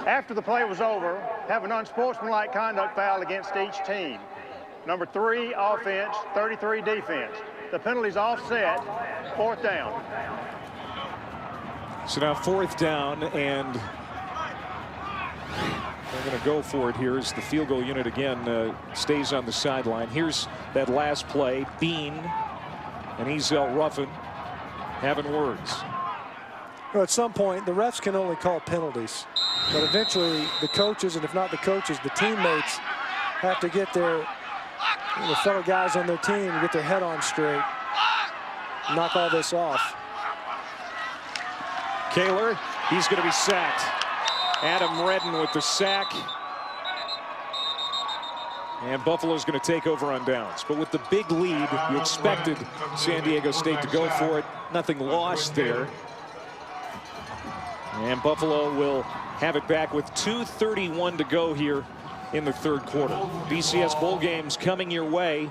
After the play was over, have an unsportsmanlike conduct foul against each team. Number 3 offense, 33 defense. The penalty's offset, 4th down. So now 4th down, and they're going to go for it here as the field goal unit again stays on the sideline. Here's that last play. Bean and Ezel Ruffin having words. Well, at some point, the refs can only call penalties. But eventually, the coaches, and if not the coaches, the teammates have to get their fellow guys on their team to get their head on straight. Knock all this off. Kaler, he's going to be sacked. Adam Redden with the sack. And Buffalo's going to take over on downs. But with the big lead, you expected San Diego State to go for it. Nothing lost there. And Buffalo will have it back with 2:31 to go here in the 3rd quarter. BCS Bowl games coming your way.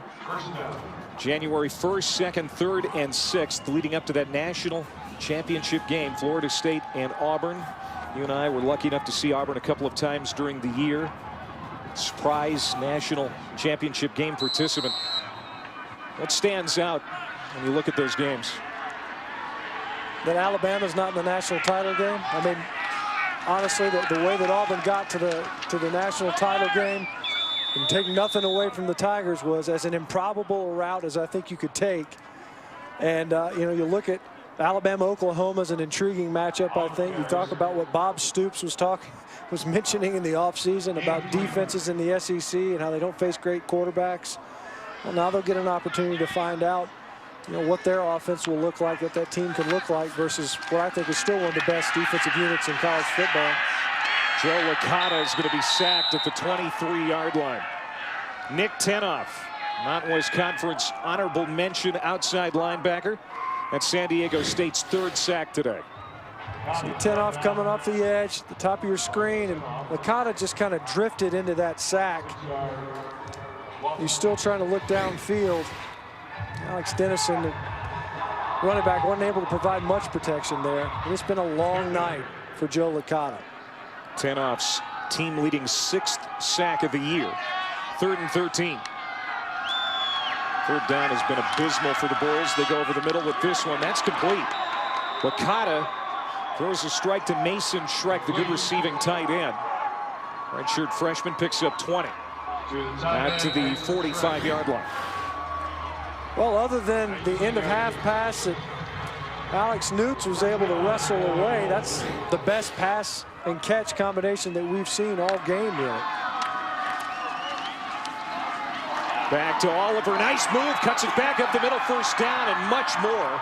January 1st, 2nd, 3rd, and 6th, leading up to that national championship game, Florida State and Auburn. You and I were lucky enough to see Auburn a couple of times during the year. Surprise national championship game participant. What stands out when you look at those games? That Alabama's not in the national title game. I mean, honestly, the way that Auburn got to the national title game and take nothing away from the Tigers was as an improbable route as I think you could take. And you know, you look at Alabama-Oklahoma is an intriguing matchup, I think. You talk about what Bob Stoops was mentioning in the offseason about defenses in the SEC and how they don't face great quarterbacks. Well, now they'll get an opportunity to find out, what their offense will look like, what that team can look like versus what I think is still one of the best defensive units in college football. Joe Licata is going to be sacked at the 23-yard line. Nick Tenoff, Mountain West Conference honorable mention outside linebacker. That's San Diego State's 3rd sack today. See Tenoff coming off the edge, the top of your screen, and Licata just kind of drifted into that sack. He's still trying to look downfield. Alex Dennison, the running back, wasn't able to provide much protection there. And it's been a long night for Joe Licata. Tenoff's team-leading 6th sack of the year. 3rd and 13. 3rd down has been abysmal for the Bulls. They go over the middle with this one. That's complete. Licata throws a strike to Mason Schreck, the good receiving tight end. Redshirt freshman picks up 20. Back to the 45-yard line. Well, other than the end of half pass that Alex Newts was able to wrestle away, that's the best pass and catch combination that we've seen all game, really. Back to Oliver. Nice move. Cuts it back up the middle. 1st down and much more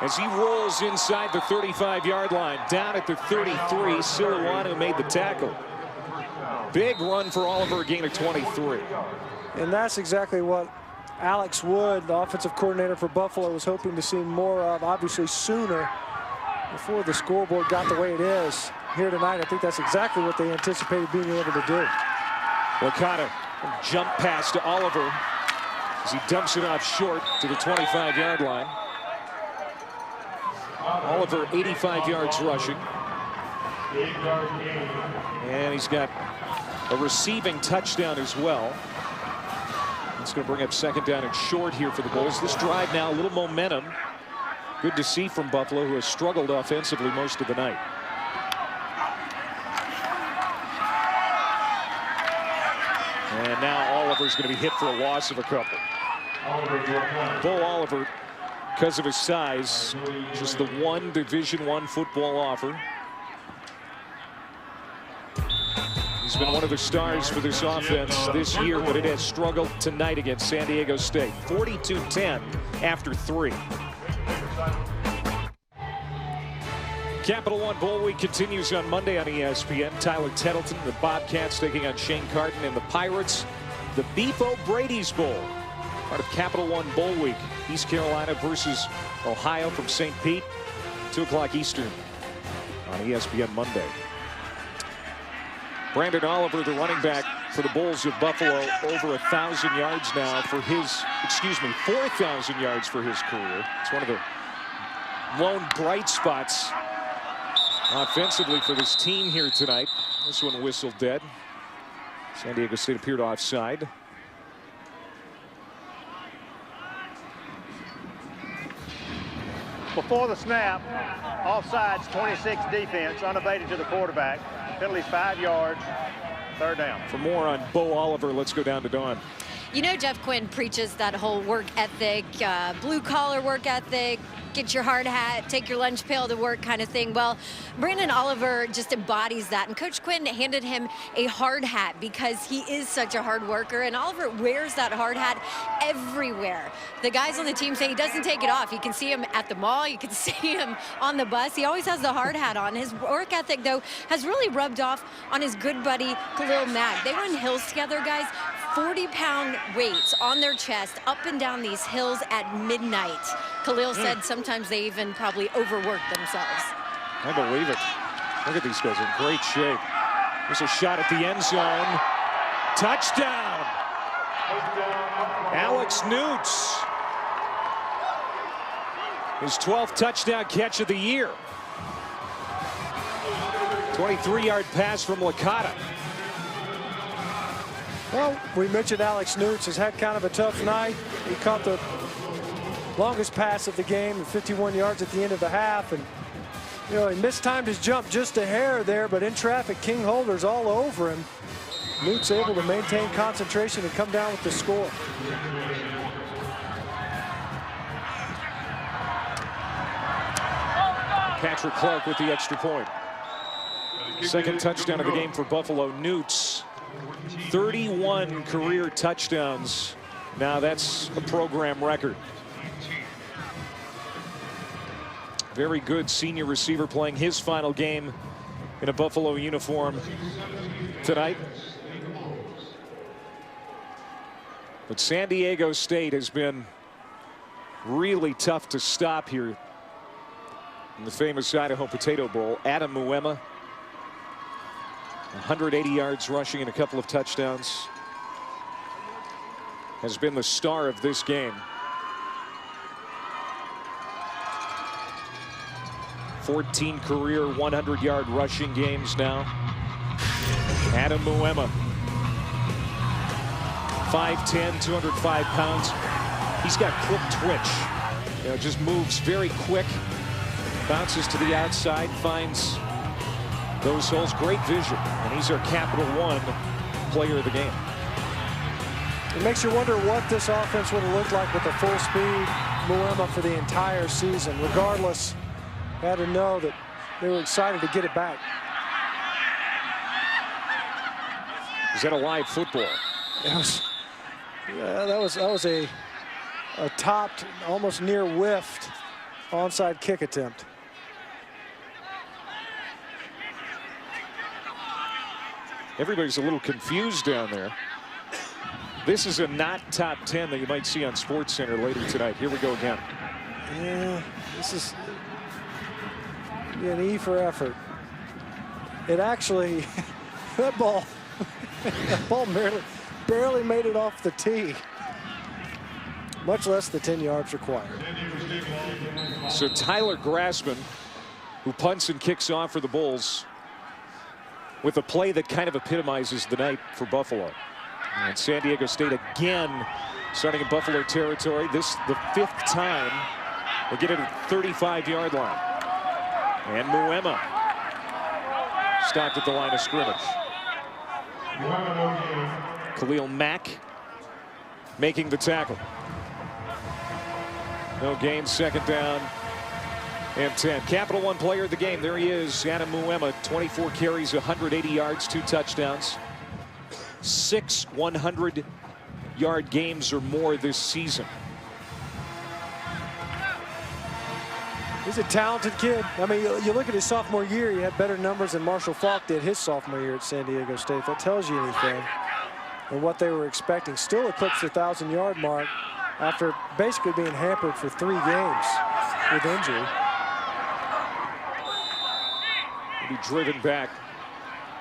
as he rolls inside the 35-yard line. Down at the 33. Siluanu made the tackle. Big run for Oliver, a gain of 23. And that's exactly what Alex Wood, the offensive coordinator for Buffalo, was hoping to see more of, obviously sooner, before the scoreboard got the way it is here tonight. I think that's exactly what they anticipated being able to do. Licata jump pass to Oliver as he dumps it off short to the 25-yard line. Oliver 85 yards rushing. And he's got a receiving touchdown as well. It's going to bring up 2nd down and short here for the Bulls. This drive now a little momentum. Good to see from Buffalo, who has struggled offensively most of the night. And now Oliver's going to be hit for a loss of a couple. Bo Oliver, because of his size, just the one Division I football offer. He's been one of the stars for this offense this year, but it has struggled tonight against San Diego State. 42-10 after 3. Capital One Bowl Week continues on Monday on ESPN. Tyler Tettleton, the Bobcats, taking on Shane Carton and the Pirates. The Beef O'Brady's Bowl, part of Capital One Bowl Week. East Carolina versus Ohio from St. Pete, 2 o'clock Eastern on ESPN Monday. Brandon Oliver, the running back for the Bulls of Buffalo, over 1,000 yards now for his, 4,000 yards for his career. It's one of the lone bright spots offensively for this team here tonight. This one whistled dead. San Diego State appeared offside. Before the snap, offsides, 26 defense, unabated to the quarterback. Penalties 5 yards, 3rd down. For more on Bo Oliver, let's go down to Dawn. Jeff Quinn preaches that whole work ethic, blue-collar work ethic, get your hard hat, take your lunch pail to work kind of thing. Well, Brandon Oliver just embodies that, and Coach Quinn handed him a hard hat because he is such a hard worker, and Oliver wears that hard hat everywhere. The guys on the team say he doesn't take it off. You can see him at the mall. You can see him on the bus. He always has the hard hat on. His work ethic, though, has really rubbed off on his good buddy, Khalil Mack. They run hills together, guys. 40-pound weights on their chest up and down these hills at midnight. Khalil said sometimes they even probably overwork themselves. I believe it. Look at these guys in great shape. There's a shot at the end zone. Touchdown! Alex Newts. His 12th touchdown catch of the year. 23-yard pass from Licata. Well, we mentioned Alex Newts has had kind of a tough night. He caught the longest pass of the game, 51 yards at the end of the half, and he mistimed his jump just a hair there, but in traffic, King Holder's all over him. Newts able to maintain concentration and come down with the score. Patrick Clark with the extra point. Second touchdown of the game for Buffalo. Newts, 31 career touchdowns. Now that's a program record. Very good senior receiver playing his final game in a Buffalo uniform tonight. But San Diego State has been really tough to stop here in the famous Idaho Potato Bowl. Adam Muema, 180 yards rushing and a couple of touchdowns, has been the star of this game. 14 career 100-yard rushing games now. Adam Muema, 5'10", 205 pounds. He's got quick twitch. You know, just moves very quick. Bounces to the outside, finds those holes. Great vision, and he's our Capital One player of the game. It makes you wonder what this offense would have looked like with the full speed Muema for the entire season. Regardless, had to know that they were excited to get it back. Is that a live football? That was a topped, almost near whiffed onside kick attempt. Everybody's a little confused down there. This is a not top 10 that you might see on SportsCenter later tonight. Here we go again. Yeah, this is an E for effort. It actually, that ball barely made it off the tee, much less the 10 yards required. So Tyler Grassman, who punts and kicks off for the Bulls, with a play that kind of epitomizes the night for Buffalo. And San Diego State again starting in Buffalo territory. This the 5th time they get it at the 35-yard line. And Muema stopped at the line of scrimmage. Khalil Mack making the tackle. No gain, second down and 10. Capital One player of the game. There he is, Adam Muema. 24 carries, 180 yards, 2 touchdowns. 6 100-yard games or more this season. He's a talented kid. I mean, you look at his sophomore year, he had better numbers than Marshall Faulk did his sophomore year at San Diego State. If that tells you anything, and what they were expecting. Still eclipsed the 1,000-yard mark after basically being hampered for 3 games with injury. Be driven back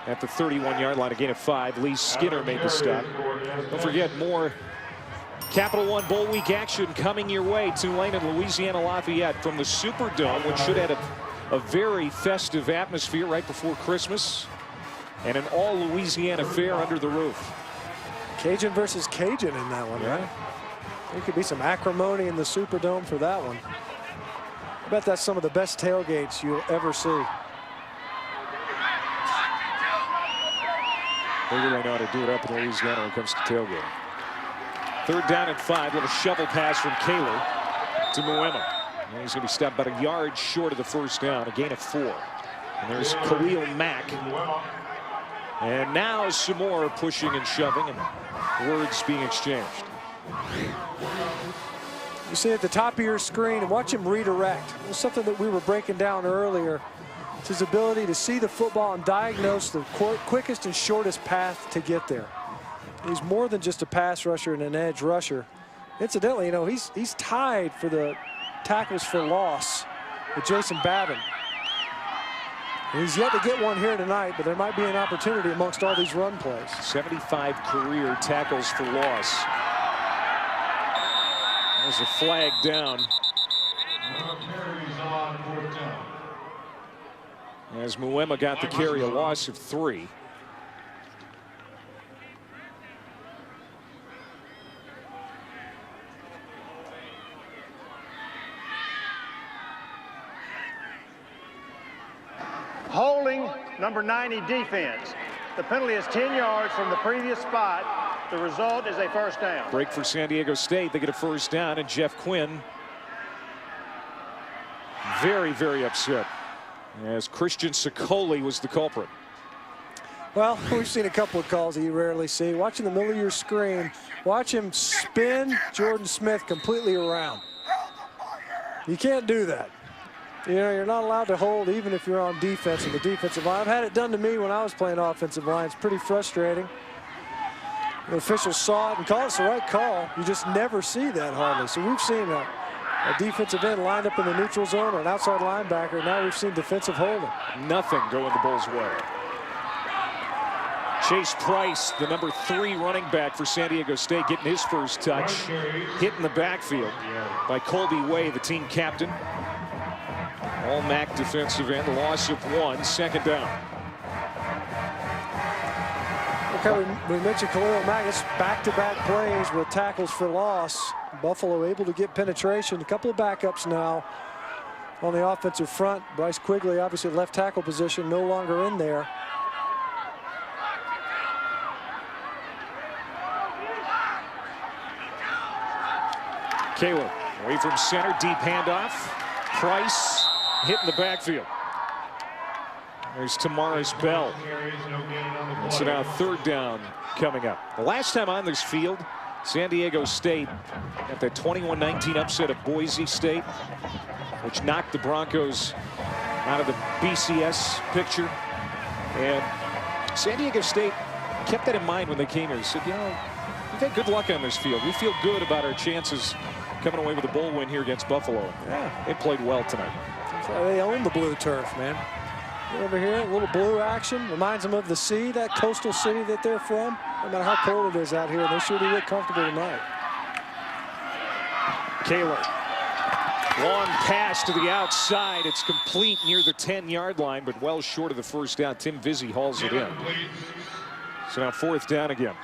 at the 31-yard line, a gain of 5. Lee Skinner made the stop. Don't forget, more Capital One Bowl Week action coming your way. Tulane and Louisiana Lafayette from the Superdome, which should have a very festive atmosphere right before Christmas, and an all-Louisiana fair under the roof. Cajun versus Cajun in that one, right? There could be some acrimony in the Superdome for that one. I bet that's some of the best tailgates you'll ever see. They really know how to do it up in Louisiana when it comes to tailgating. 3rd down and 5. Little shovel pass from Kaler to Muema. And he's going to be stopped about a yard short of the 1st down, a gain of 4. And there's Khalil Mack. And now some more pushing and shoving and words being exchanged. You see at the top of your screen, and watch him redirect. It was something that we were breaking down earlier. It's his ability to see the football and diagnose the quickest and shortest path to get there. He's more than just a pass rusher and an edge rusher. Incidentally, you know, he's tied for the tackles for loss with Jason Babin. And he's yet to get one here tonight, but there might be an opportunity amongst all these run plays. 75 career tackles for loss. There's a flag down. As Muema got the carry, a loss of 3. Holding number 90 defense. The penalty is 10 yards from the previous spot. The result is a 1st down. Break for San Diego State. They get a 1st down, and Jeff Quinn very, very upset. as Christian Sicoli was the culprit. Well, we've seen a couple of calls that you rarely see. Watching the middle of your screen, watch him spin Jordan Smith completely around. You can't do that. You know, you're not allowed to hold even if you're on defense in the defensive line. I've had it done to me when I was playing offensive line. It's pretty frustrating. The officials saw it and called it the right call. You just never see that hardly. So we've seen a defensive end lined up in the neutral zone or an outside linebacker. Now we've seen defensive holding. Nothing going the Bulls' way. Chase Price, the number 3 running back for San Diego State, getting his first touch. Hit in the backfield by Colby Way, the team captain. All MAC defensive end, loss of 1, second down. Okay, we mentioned Khalil Mack. It's back-to-back plays with tackles for loss. Buffalo able to get penetration. A couple of backups now on the offensive front. Bryce Quigley, obviously left tackle position, no longer in there. Caleb away from center, deep handoff. Price hit in the backfield. There's Tamaris Bell. And so now third down coming up. The last time on this field, San Diego State got that 21-19 upset of Boise State, which knocked the Broncos out of the BCS picture. And San Diego State kept that in mind when they came here. They said, you know, we've had good luck on this field. We feel good about our chances coming away with a bowl win here against Buffalo. Yeah, they played well tonight. They own the blue turf, man. Over here, a little blue action. Reminds them of the sea, that coastal city that they're from. No matter how cold it is out here, they sure do look comfortable tonight. Kaler. Long pass to the outside. It's complete near the 10-yard line, but well short of the first down. Tim Vizzi hauls it in. So now fourth down again.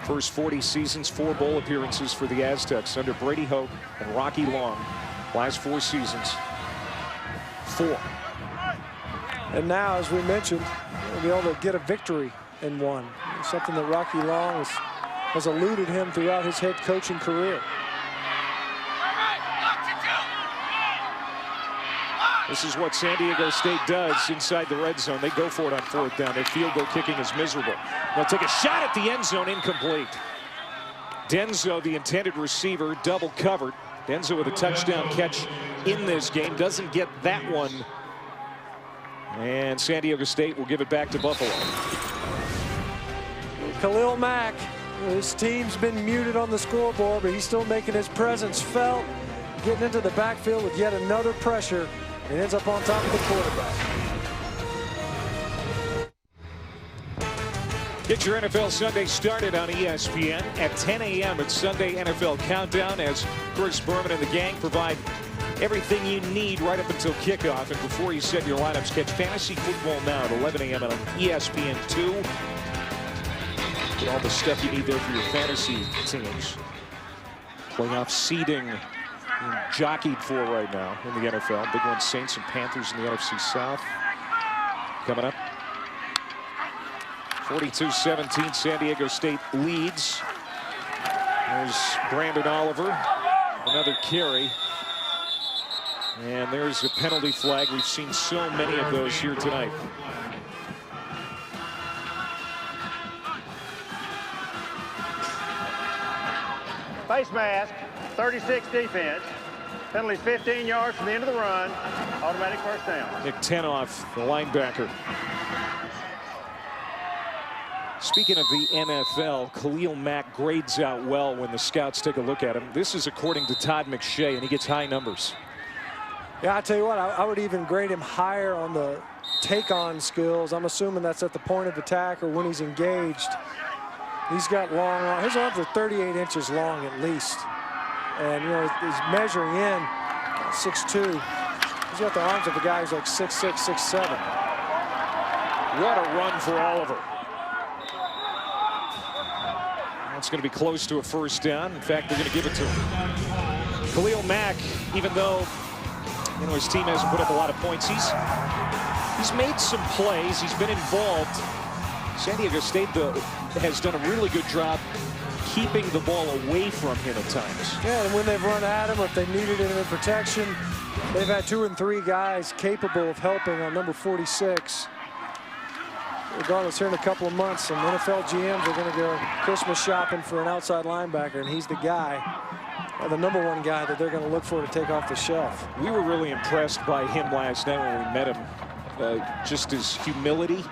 First 40 seasons, 4 bowl appearances for the Aztecs under Brady Hoke and Rocky Long. Last 4 seasons, 4. And now, as we mentioned, we'll be able to get a victory in one. Something that Rocky Long has eluded him throughout his head coaching career. This is what San Diego State does inside the red zone. They go for it on fourth down. Their field goal kicking is miserable. They'll take a shot at the end zone, incomplete. Denzo, the intended receiver, double covered. Denzo with a touchdown catch in this game. Doesn't get that one. And San Diego State will give it back to Buffalo. Khalil Mack, his team's been muted on the scoreboard, but he's still making his presence felt. Getting into the backfield with yet another pressure. It ends up on top of the quarterback. Get your NFL Sunday started on ESPN at 10 a.m. It's Sunday NFL Countdown as Chris Berman and the gang provide everything you need right up until kickoff. And before you set your lineups, catch Fantasy Football Now at 11 a.m. on ESPN2. Get all the stuff you need there for your fantasy teams. Playoff seeding jockeyed for right now in the NFL. Big one, Saints and Panthers in the NFC South. Coming up. 42-17, San Diego State leads. There's Brandon Oliver, another carry. And there's a penalty flag. We've seen so many of those here tonight. Face mask, 36 defense. Penalties 15 yards from the end of the run. Automatic first down. Nick Tenoff, the linebacker. Speaking of the NFL, Khalil Mack grades out well when the scouts take a look at him. This is according to Todd McShay, and he gets high numbers. Yeah, I tell you what, I would even grade him higher on the take-on skills. I'm assuming that's at the point of attack or when he's engaged. He's got long arms. His arms are 38 inches long at least. And, you know, he's measuring in 6'2". He's got the arms of a guy who's like 6'6", 6'7". What a run for Oliver. That's going to be close to a first down. In fact, they're going to give it to him. Khalil Mack, even though, you know, his team hasn't put up a lot of points, he's made some plays. He's been involved. San Diego State, though, has done a really good job keeping the ball away from him at times. Yeah, and when they've run at him, or if they needed him in protection, they've had 2 and 3 guys capable of helping on number 46. Regardless, here in a couple of months, some NFL GMs are going to go Christmas shopping for an outside linebacker, and he's the guy, the number 1 guy that they're going to look for to take off the shelf. We were really impressed by him last night when we met him. Just his humility.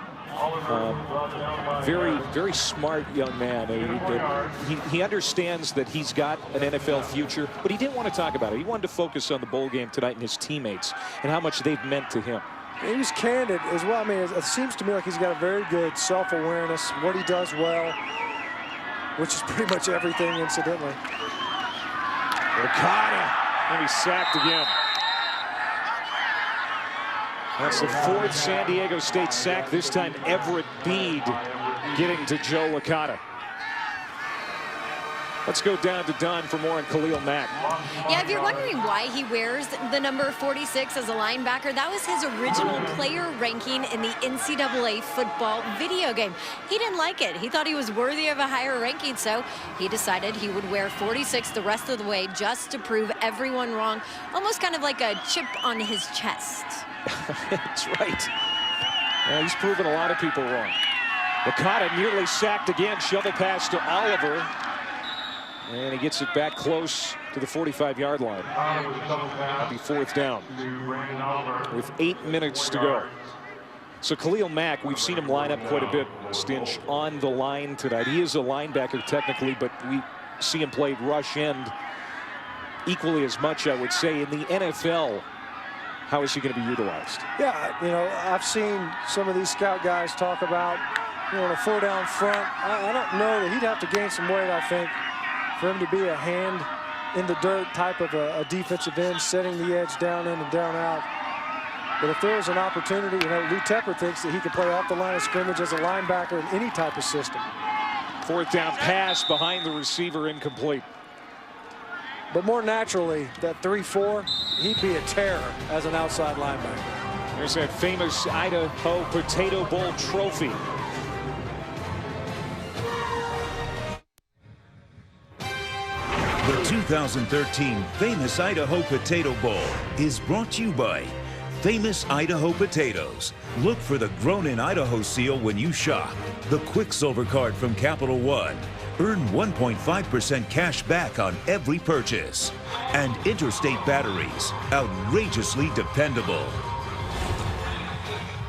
Very smart young man. He understands that he's got an NFL future, but he didn't want to talk about it. He wanted to focus on the bowl game tonight and his teammates and how much they've meant to him. He was candid as well. I mean, it seems to me like he's got a very good self-awareness, what he does well, which is pretty much everything, incidentally. Licata, and he's sacked again. That's the 4th San Diego State sack, this time Everett Bede getting to Joe Licata. Let's go down to Don for more on Khalil Mack. Yeah, if you're wondering why he wears the number 46 as a linebacker, that was his original player ranking in the NCAA football video game. He didn't like it. He thought he was worthy of a higher ranking, so he decided he would wear 46 the rest of the way just to prove everyone wrong, almost kind of like a chip on his chest. That's right. Yeah, he's proven a lot of people wrong. Licata nearly sacked again. Shovel pass to Oliver. And he gets it back close to the 45-yard line. That'll be 4th down with 8 minutes to go. So Khalil Mack, we've seen him line up quite a bit, Stinch, on the line tonight. He is a linebacker technically, but we see him play rush end equally as much, I would say. In the NFL, how is he going to be utilized? Yeah, you know, I've seen some of these scout guys talk about, you know, in a 4-down front. I don't know that he'd have to gain some weight, I think, for him to be a hand in the dirt type of a defensive end, setting the edge down in and down out. But if there was an opportunity, you know, Lou Tepper thinks that he can play off the line of scrimmage as a linebacker in any type of system. 4th down pass behind the receiver, incomplete. But more naturally, that 3-4, he'd be a terror as an outside linebacker. There's that famous Idaho Potato Bowl trophy. The 2013 Famous Idaho Potato Bowl is brought to you by Famous Idaho Potatoes. Look for the Grown in Idaho seal when you shop. The Quicksilver card from Capital One. Earn 1.5% cash back on every purchase. And Interstate Batteries, outrageously dependable.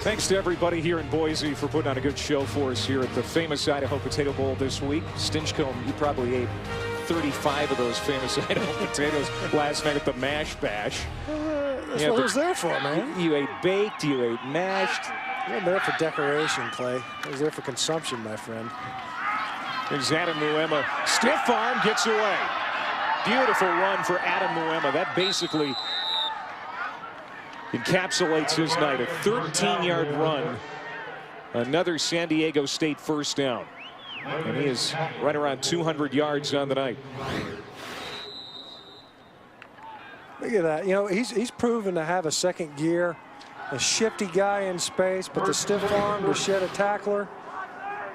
Thanks to everybody here in Boise for putting on a good show for us here at the Famous Idaho Potato Bowl this week. Stinchcomb, you probably ate 35 of those famous Idaho potatoes last night at the Mash Bash. That's what it was there for, man. You ate baked, you ate mashed. I wasn't there for decoration, Clay. I was there for consumption, my friend. There's Adam Muema. Stiff arm, gets away. Beautiful run for Adam Muema. That basically encapsulates his night. A 13-yard run. Another San Diego State 1st down. And he is right around 200 yards on the night. Look at that. You know, he's proven to have a second gear, a shifty guy in space, but the stiff arm to shed a tackler,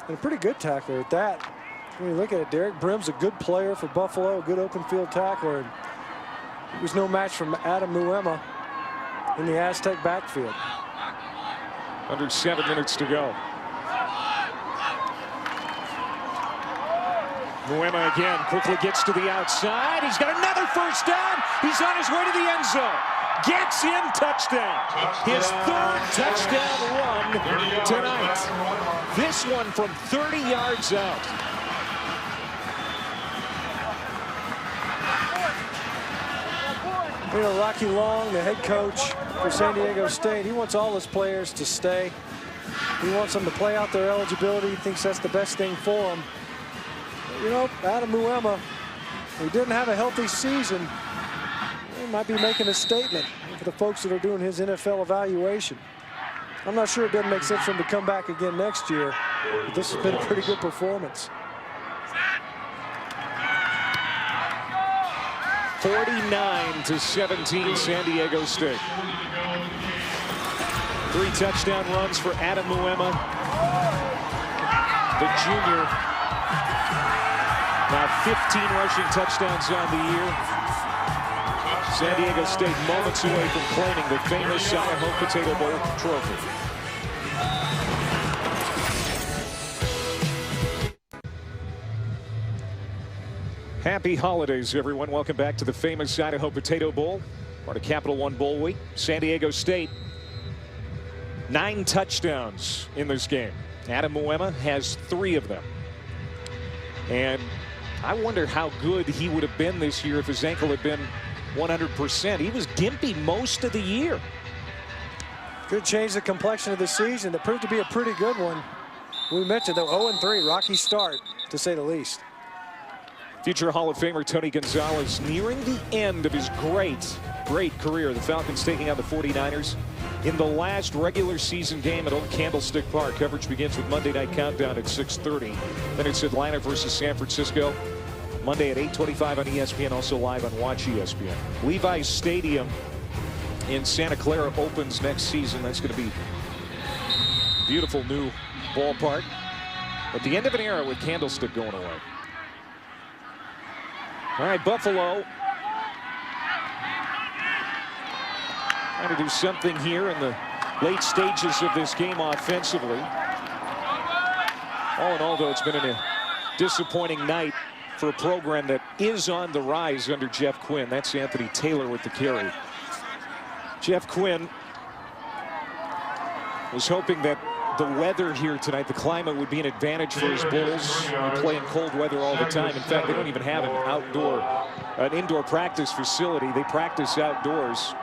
and a pretty good tackler at that. When you look at it, Derek Brim's a good player for Buffalo, a good open field tackler. And it was no match from Adam Muema in the Aztec backfield. Under 7 minutes to go. Muema again quickly gets to the outside. He's got another 1st down. He's on his way to the end zone. Gets in, touchdown. His 3rd touchdown run tonight. This one from 30 yards out. You know, Rocky Long, the head coach for San Diego State, he wants all his players to stay. He wants them to play out their eligibility. He thinks that's the best thing for them. You know, Adam Muema, who didn't have a healthy season, he might be making a statement for the folks that are doing his NFL evaluation. I'm not sure it doesn't make sense for him to come back again next year, but this has been a pretty good performance. 49-17 San Diego State. 3 touchdown runs for Adam Muema, the junior. Now 15 rushing touchdowns on the year. San Diego State moments away from claiming the famous Idaho Potato Bowl trophy. Happy holidays, everyone. Welcome back to the famous Idaho Potato Bowl, part of Capital One Bowl Week. San Diego State, 9 touchdowns in this game. Adam Moema has 3 of them. And I wonder how good he would have been this year if his ankle had been 100%. He was gimpy most of the year. Could change the complexion of the season. It proved to be a pretty good one. We mentioned, though, 0-3, rocky start, to say the least. Future Hall of Famer Tony Gonzalez nearing the end of his great career. The Falcons taking on the 49ers in the last regular season game at Old Candlestick Park. Coverage begins with Monday Night Countdown at 6:30. Then it's Atlanta versus San Francisco. Monday at 8:25 on ESPN, also live on Watch ESPN. Levi's Stadium in Santa Clara opens next season. That's going to be a beautiful new ballpark. At the end of an era with Candlestick going away. All right, Buffalo trying to do something here in the late stages of this game offensively. All in all, though, it's been a disappointing night for a program that is on the rise under Jeff Quinn. That's Anthony Taylor with the carry. Jeff Quinn was hoping that the weather here tonight, the climate, would be an advantage for his Bulls. They play in cold weather all the time. In fact, they don't even have an indoor practice facility. They practice outdoors.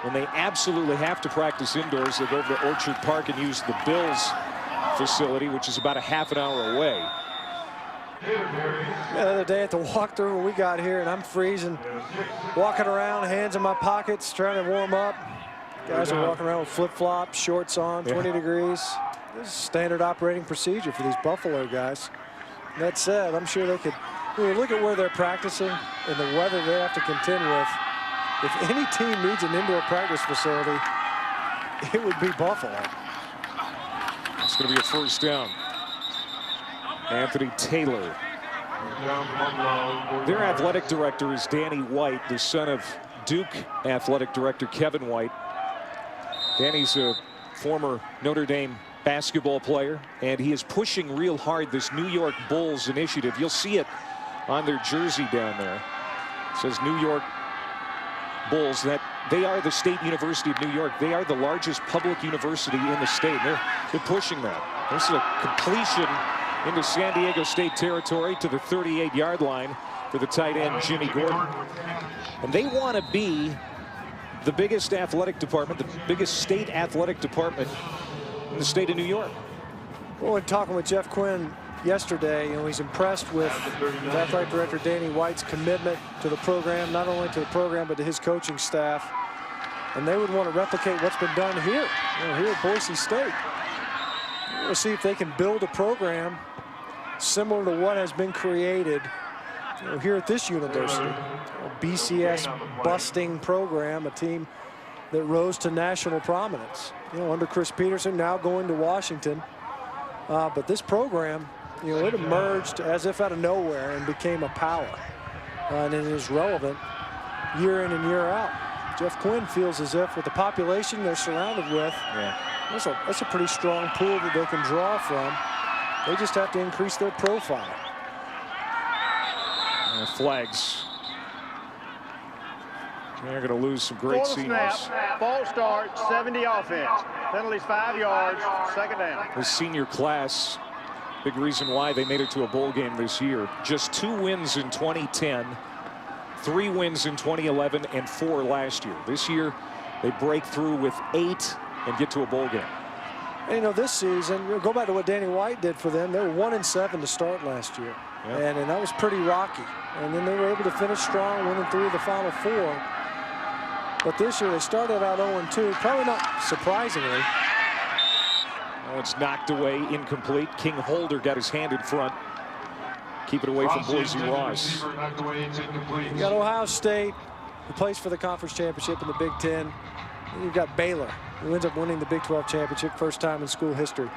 When they absolutely have to practice indoors, they go over to Orchard Park and use the Bills facility, which is about a half an hour away. The other day at the walkthrough when we got here, and I'm freezing, walking around, hands in my pockets, trying to warm up. Guys are walking around with flip-flops, shorts on, 20 degrees. This is standard operating procedure for these Buffalo guys. That said, I'm sure they could, look at where they're practicing and the weather they have to contend with. If any team needs an indoor practice facility, it would be Buffalo. It's going to be a first down. Anthony Taylor. Their athletic director is Danny White, the son of Duke athletic director Kevin White. Danny's a former Notre Dame basketball player, and he is pushing real hard this New York Bulls initiative. You'll see it on their jersey down there. It says New York Bulls. That they are the State University of New York. They are the largest public university in the state. They're pushing that. This is a completion into San Diego State territory to the 38-yard line for the tight end Jimmy Gordon. And they want to be the biggest athletic department, the biggest state athletic department in the state of New York. Well, in talking with Jeff Quinn yesterday, he's impressed with the athletic director Danny White's commitment to the program, not only to the program but to his coaching staff. And they would want to replicate what's been done here, here at Boise State. We'll see if they can build a program similar to what has been created here at this university. A BCS busting program, a team that rose to national prominence. Under Chris Peterson, now going to Washington. But this program, it emerged as if out of nowhere and became a power. And it is relevant year in and year out. Jeff Quinn feels as if with the population they're surrounded with, that's a pretty strong pool that they can draw from. They just have to increase their profile. Flags. They're going to lose some great seniors. Snap, false start, 70 offense. Penalties 5 yards, second down. The senior class, big reason why they made it to a bowl game this year. Just 2 wins in 2010, 3 wins in 2011, and 4 last year. This year, they break through with 8 and get to a bowl game. And this season, go back to what Danny White did for them. They were 1-7 to start last year. Yep. And that was pretty rocky. And then they were able to finish strong, winning 3 of the final 4. But this year they started out 0-2, probably not surprisingly. Oh, it's knocked away, incomplete. King Holder got his hand in front. Keep it away from Boise Ross. You got Ohio State, who plays for the conference championship in the Big Ten. And you've got Baylor, who ends up winning the Big 12 championship, first time in school history.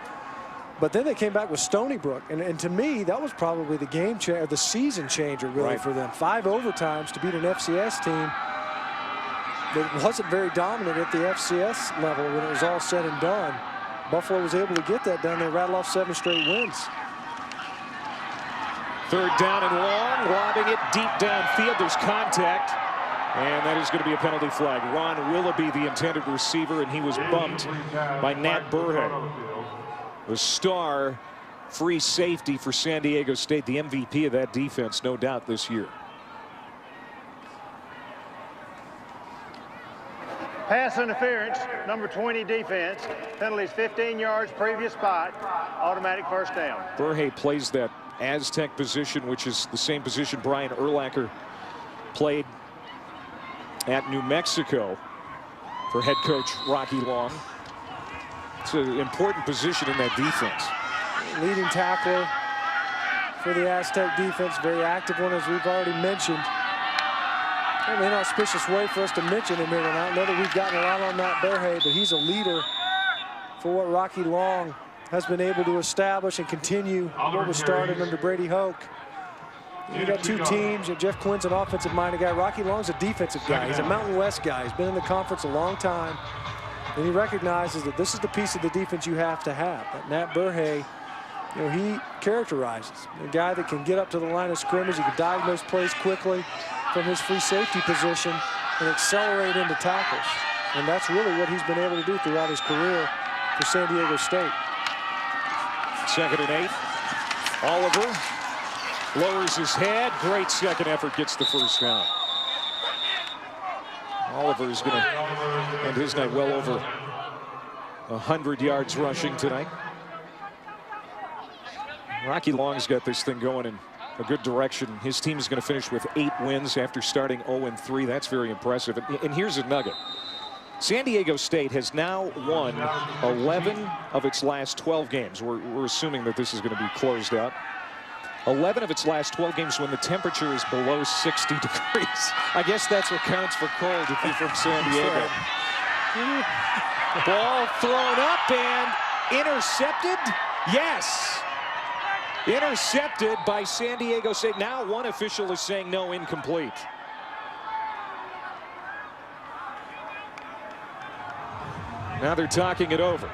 But then they came back with Stony Brook, and to me, that was probably the game changer, the season changer, really, right, for them. 5 overtimes to beat an FCS team that wasn't very dominant at the FCS level when it was all said and done. Buffalo was able to get that done. They rattled off 7 straight wins. 3rd down and long, lobbing it deep downfield. There's contact, and that is going to be a penalty flag. Ron Willoughby, the intended receiver, and he was bumped by Nat Burhay, the star free safety for San Diego State, the MVP of that defense, no doubt, this year. Pass interference, number 20 defense. Penalties 15 yards, previous spot. Automatic first down. Burhay plays that Aztec position, which is the same position Brian Urlacher played at New Mexico for head coach Rocky Long. It's an important position in that defense. Leading tackler for the Aztec defense, very active one, as we've already mentioned. An inauspicious way for us to mention him here tonight. I know that we've gotten a lot on Matt Burhay, but he's a leader for what Rocky Long has been able to establish and continue what was started under Brady Hoke. You got 2 teams. Jeff Quinn's an offensive-minded guy. Rocky Long's a defensive guy. He's a Mountain West guy. He's been in the conference a long time. And he recognizes that this is the piece of the defense you have to have. But Matt Burhay, you know, he characterizes a guy that can get up to the line of scrimmage. He can diagnose plays quickly from his free safety position and accelerate into tackles. And that's really what he's been able to do throughout his career for San Diego State. 2nd and 8. Oliver lowers his head. Great second effort, gets the first down. Oliver is going to end his night well over 100 yards rushing tonight. Rocky Long's got this thing going in a good direction. His team is going to finish with 8 wins after starting 0-3. That's very impressive. And here's a nugget. San Diego State has now won 11 of its last 12 games. We're assuming that this is going to be closed out. 11 of its last 12 games when the temperature is below 60 degrees. I guess that's what counts for cold if you're from San Diego. Ball thrown up and intercepted. Yes. Intercepted by San Diego State. Now one official is saying no, incomplete. Now they're talking it over.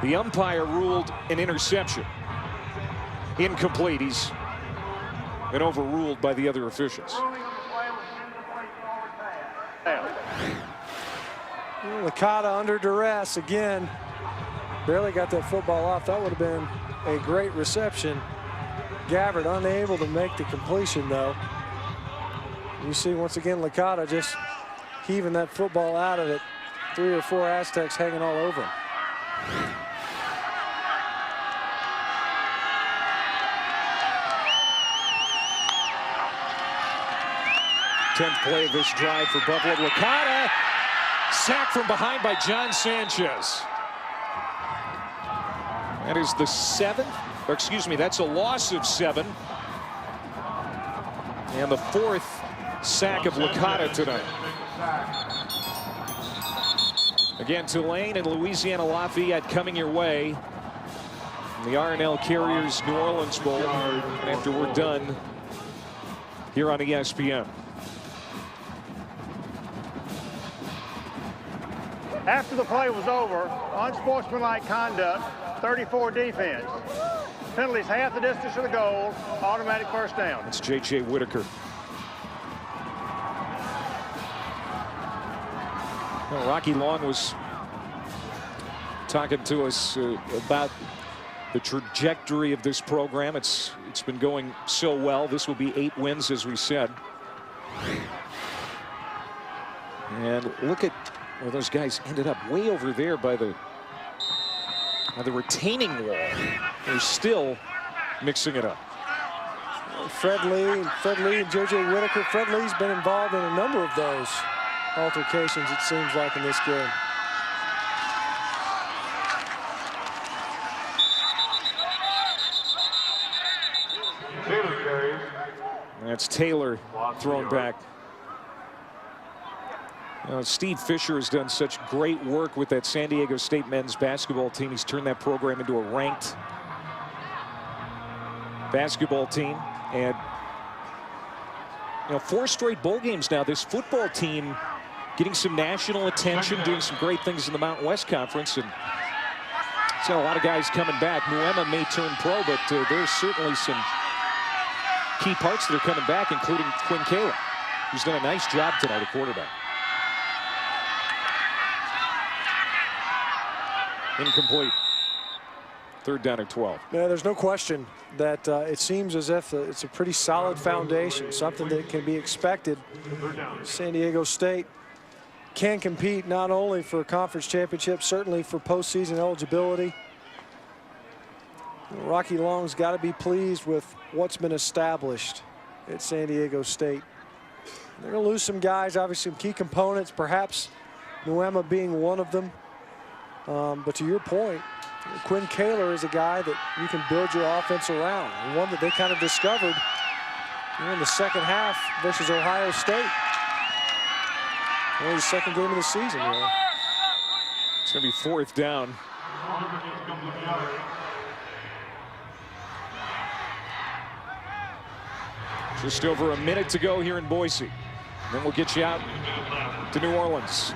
The umpire ruled an interception. Incomplete. He's been overruled by the other officials. Licata under duress again. Barely got that football off. That would have been a great reception. Gabbard unable to make the completion, though. You see once again Licata just heaving that football out of it. 3 or 4 Aztecs hanging all over him. Tenth play of this drive for Buffalo. Licata sacked from behind by John Sanchez. That is the 7th, or excuse me, that's a loss of 7. And the 4th sack of Licata tonight. Again, Tulane and Louisiana Lafayette coming your way. The R&L Carriers New Orleans Bowl. And after we're done here on ESPN. After the play was over, unsportsmanlike conduct, 34 defense. Penalties half the distance to the goal, automatic first down. That's J.J. Whitaker. Well, Rocky Long was talking to us about the trajectory of this program. It's been going so well. This will be 8 wins, as we said. And look at where those guys ended up, way over there by the retaining wall. They're still mixing it up. Fred Lee and J.J. Whitaker. Fred Lee's been involved in a number of those altercations, it seems like, in this game. Taylor That's Taylor thrown back. Steve Fisher has done such great work with that San Diego State men's basketball team. He's turned that program into a ranked basketball team. And 4 straight bowl games now. This football team getting some national attention, doing some great things in the Mountain West Conference. And it's got a lot of guys coming back. Muema may turn pro, but there's certainly some key parts that are coming back, including Quinn Kayla, who's done a nice job tonight at quarterback. Incomplete. 3rd down and 12. Yeah, there's no question that it seems as if it's a pretty solid foundation, something that can be expected. San Diego State can compete not only for a conference championship, certainly for postseason eligibility. Rocky Long's got to be pleased with what's been established at San Diego State. They're going to lose some guys, obviously some key components, perhaps Muema being one of them. But to your point, Quinn Kayla is a guy that you can build your offense around, and one that they kind of discovered in the second half versus Ohio State. Only the 2nd game of the season. It's going to be 4th down. Just over a minute to go here in Boise. And then we'll get you out to New Orleans.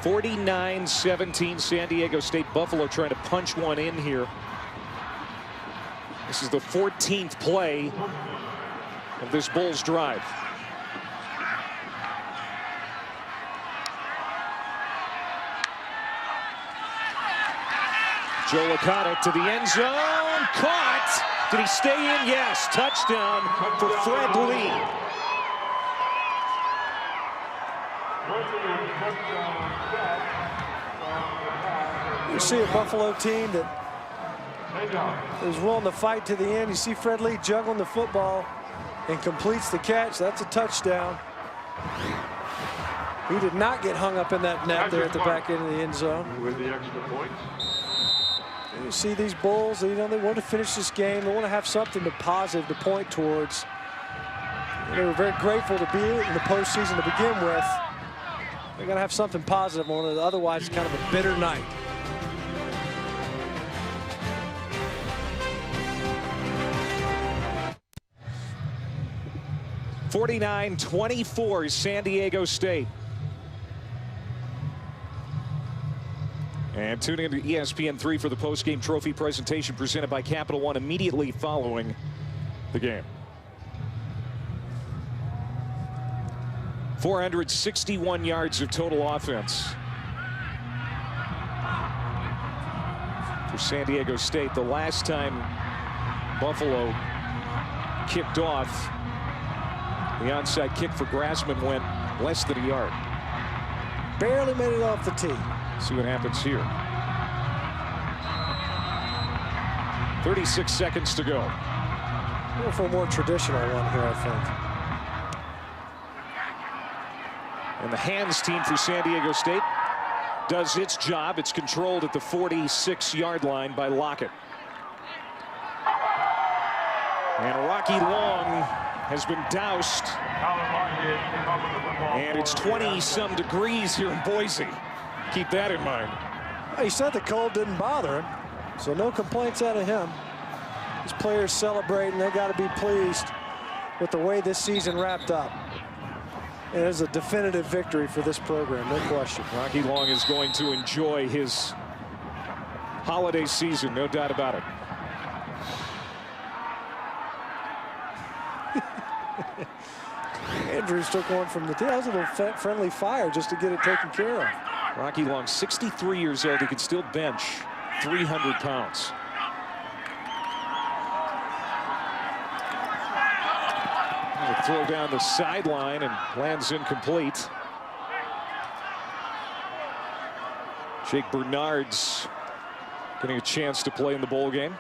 49-17 San Diego State. Buffalo trying to punch one in here. This is the 14th play of this Bulls drive. Joe Licata to the end zone. Caught. Did he stay in? Yes. Touchdown for Fred Lee. You see a Buffalo team that is willing to fight to the end. You see Fred Lee juggling the football and completes the catch. That's a touchdown. He did not get hung up in that net there at the back end of the end zone. With the extra point. And you see these Bulls, they want to finish this game. They want to have something positive to point towards. And they were very grateful to be in the postseason to begin with. They're going to have something positive on it. Otherwise, it's kind of a bitter night. (49-24) San Diego State. And tune in to ESPN3 for the post-game trophy presentation presented by Capital One immediately following the game. 461 yards of total offense for San Diego State. The last time Buffalo kicked off, the onside kick for Grassman went less than a yard. Barely made it off the tee. See what happens here. 36 seconds to go. Go for a more traditional one here, I think. And the hands team for San Diego State does its job. It's controlled at the 46-yard line by Lockett. And Rocky Long has been doused. And it's 20-some degrees here in Boise. Keep that in mind. He said the cold didn't bother him, so no complaints out of him. His players celebrating. They got to be pleased with the way this season wrapped up. It is a definitive victory for this program, no question. Rocky Long is going to enjoy his holiday season, no doubt about it. Andrews took one from the tee. That was a little friendly fire just to get it taken care of. Rocky Long, 63 years old. He can still bench 300 pounds. Throw down the sideline and lands incomplete. Jake Bernard's getting a chance to play in the bowl game.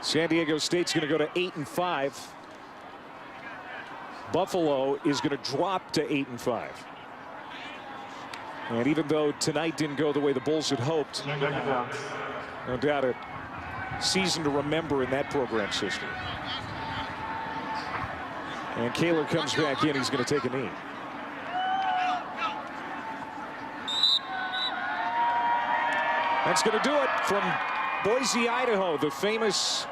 San Diego State's going to go to 8-5. Buffalo is going to drop to 8-5. And even though tonight didn't go the way the Bulls had hoped, no doubt a season to remember in that program's history. And Kaler comes back in. He's going to take a knee. That's going to do it from Boise, Idaho, the famous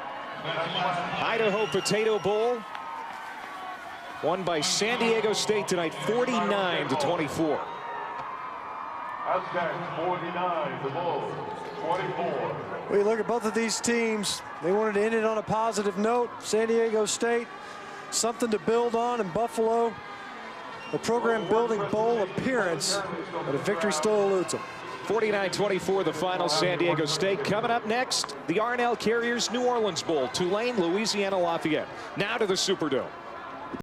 Idaho Potato Bowl. Won by San Diego State tonight, 49-24. Aztecs 49, the Bulls 24. We look at both of these teams. They wanted to end it on a positive note. San Diego State, something to build on, and Buffalo, a program-building bowl appearance, but a victory still eludes them. 49-24 the final, San Diego State. Coming up next, the R+L Carriers New Orleans Bowl, Tulane, Louisiana Lafayette. Now to the Superdome.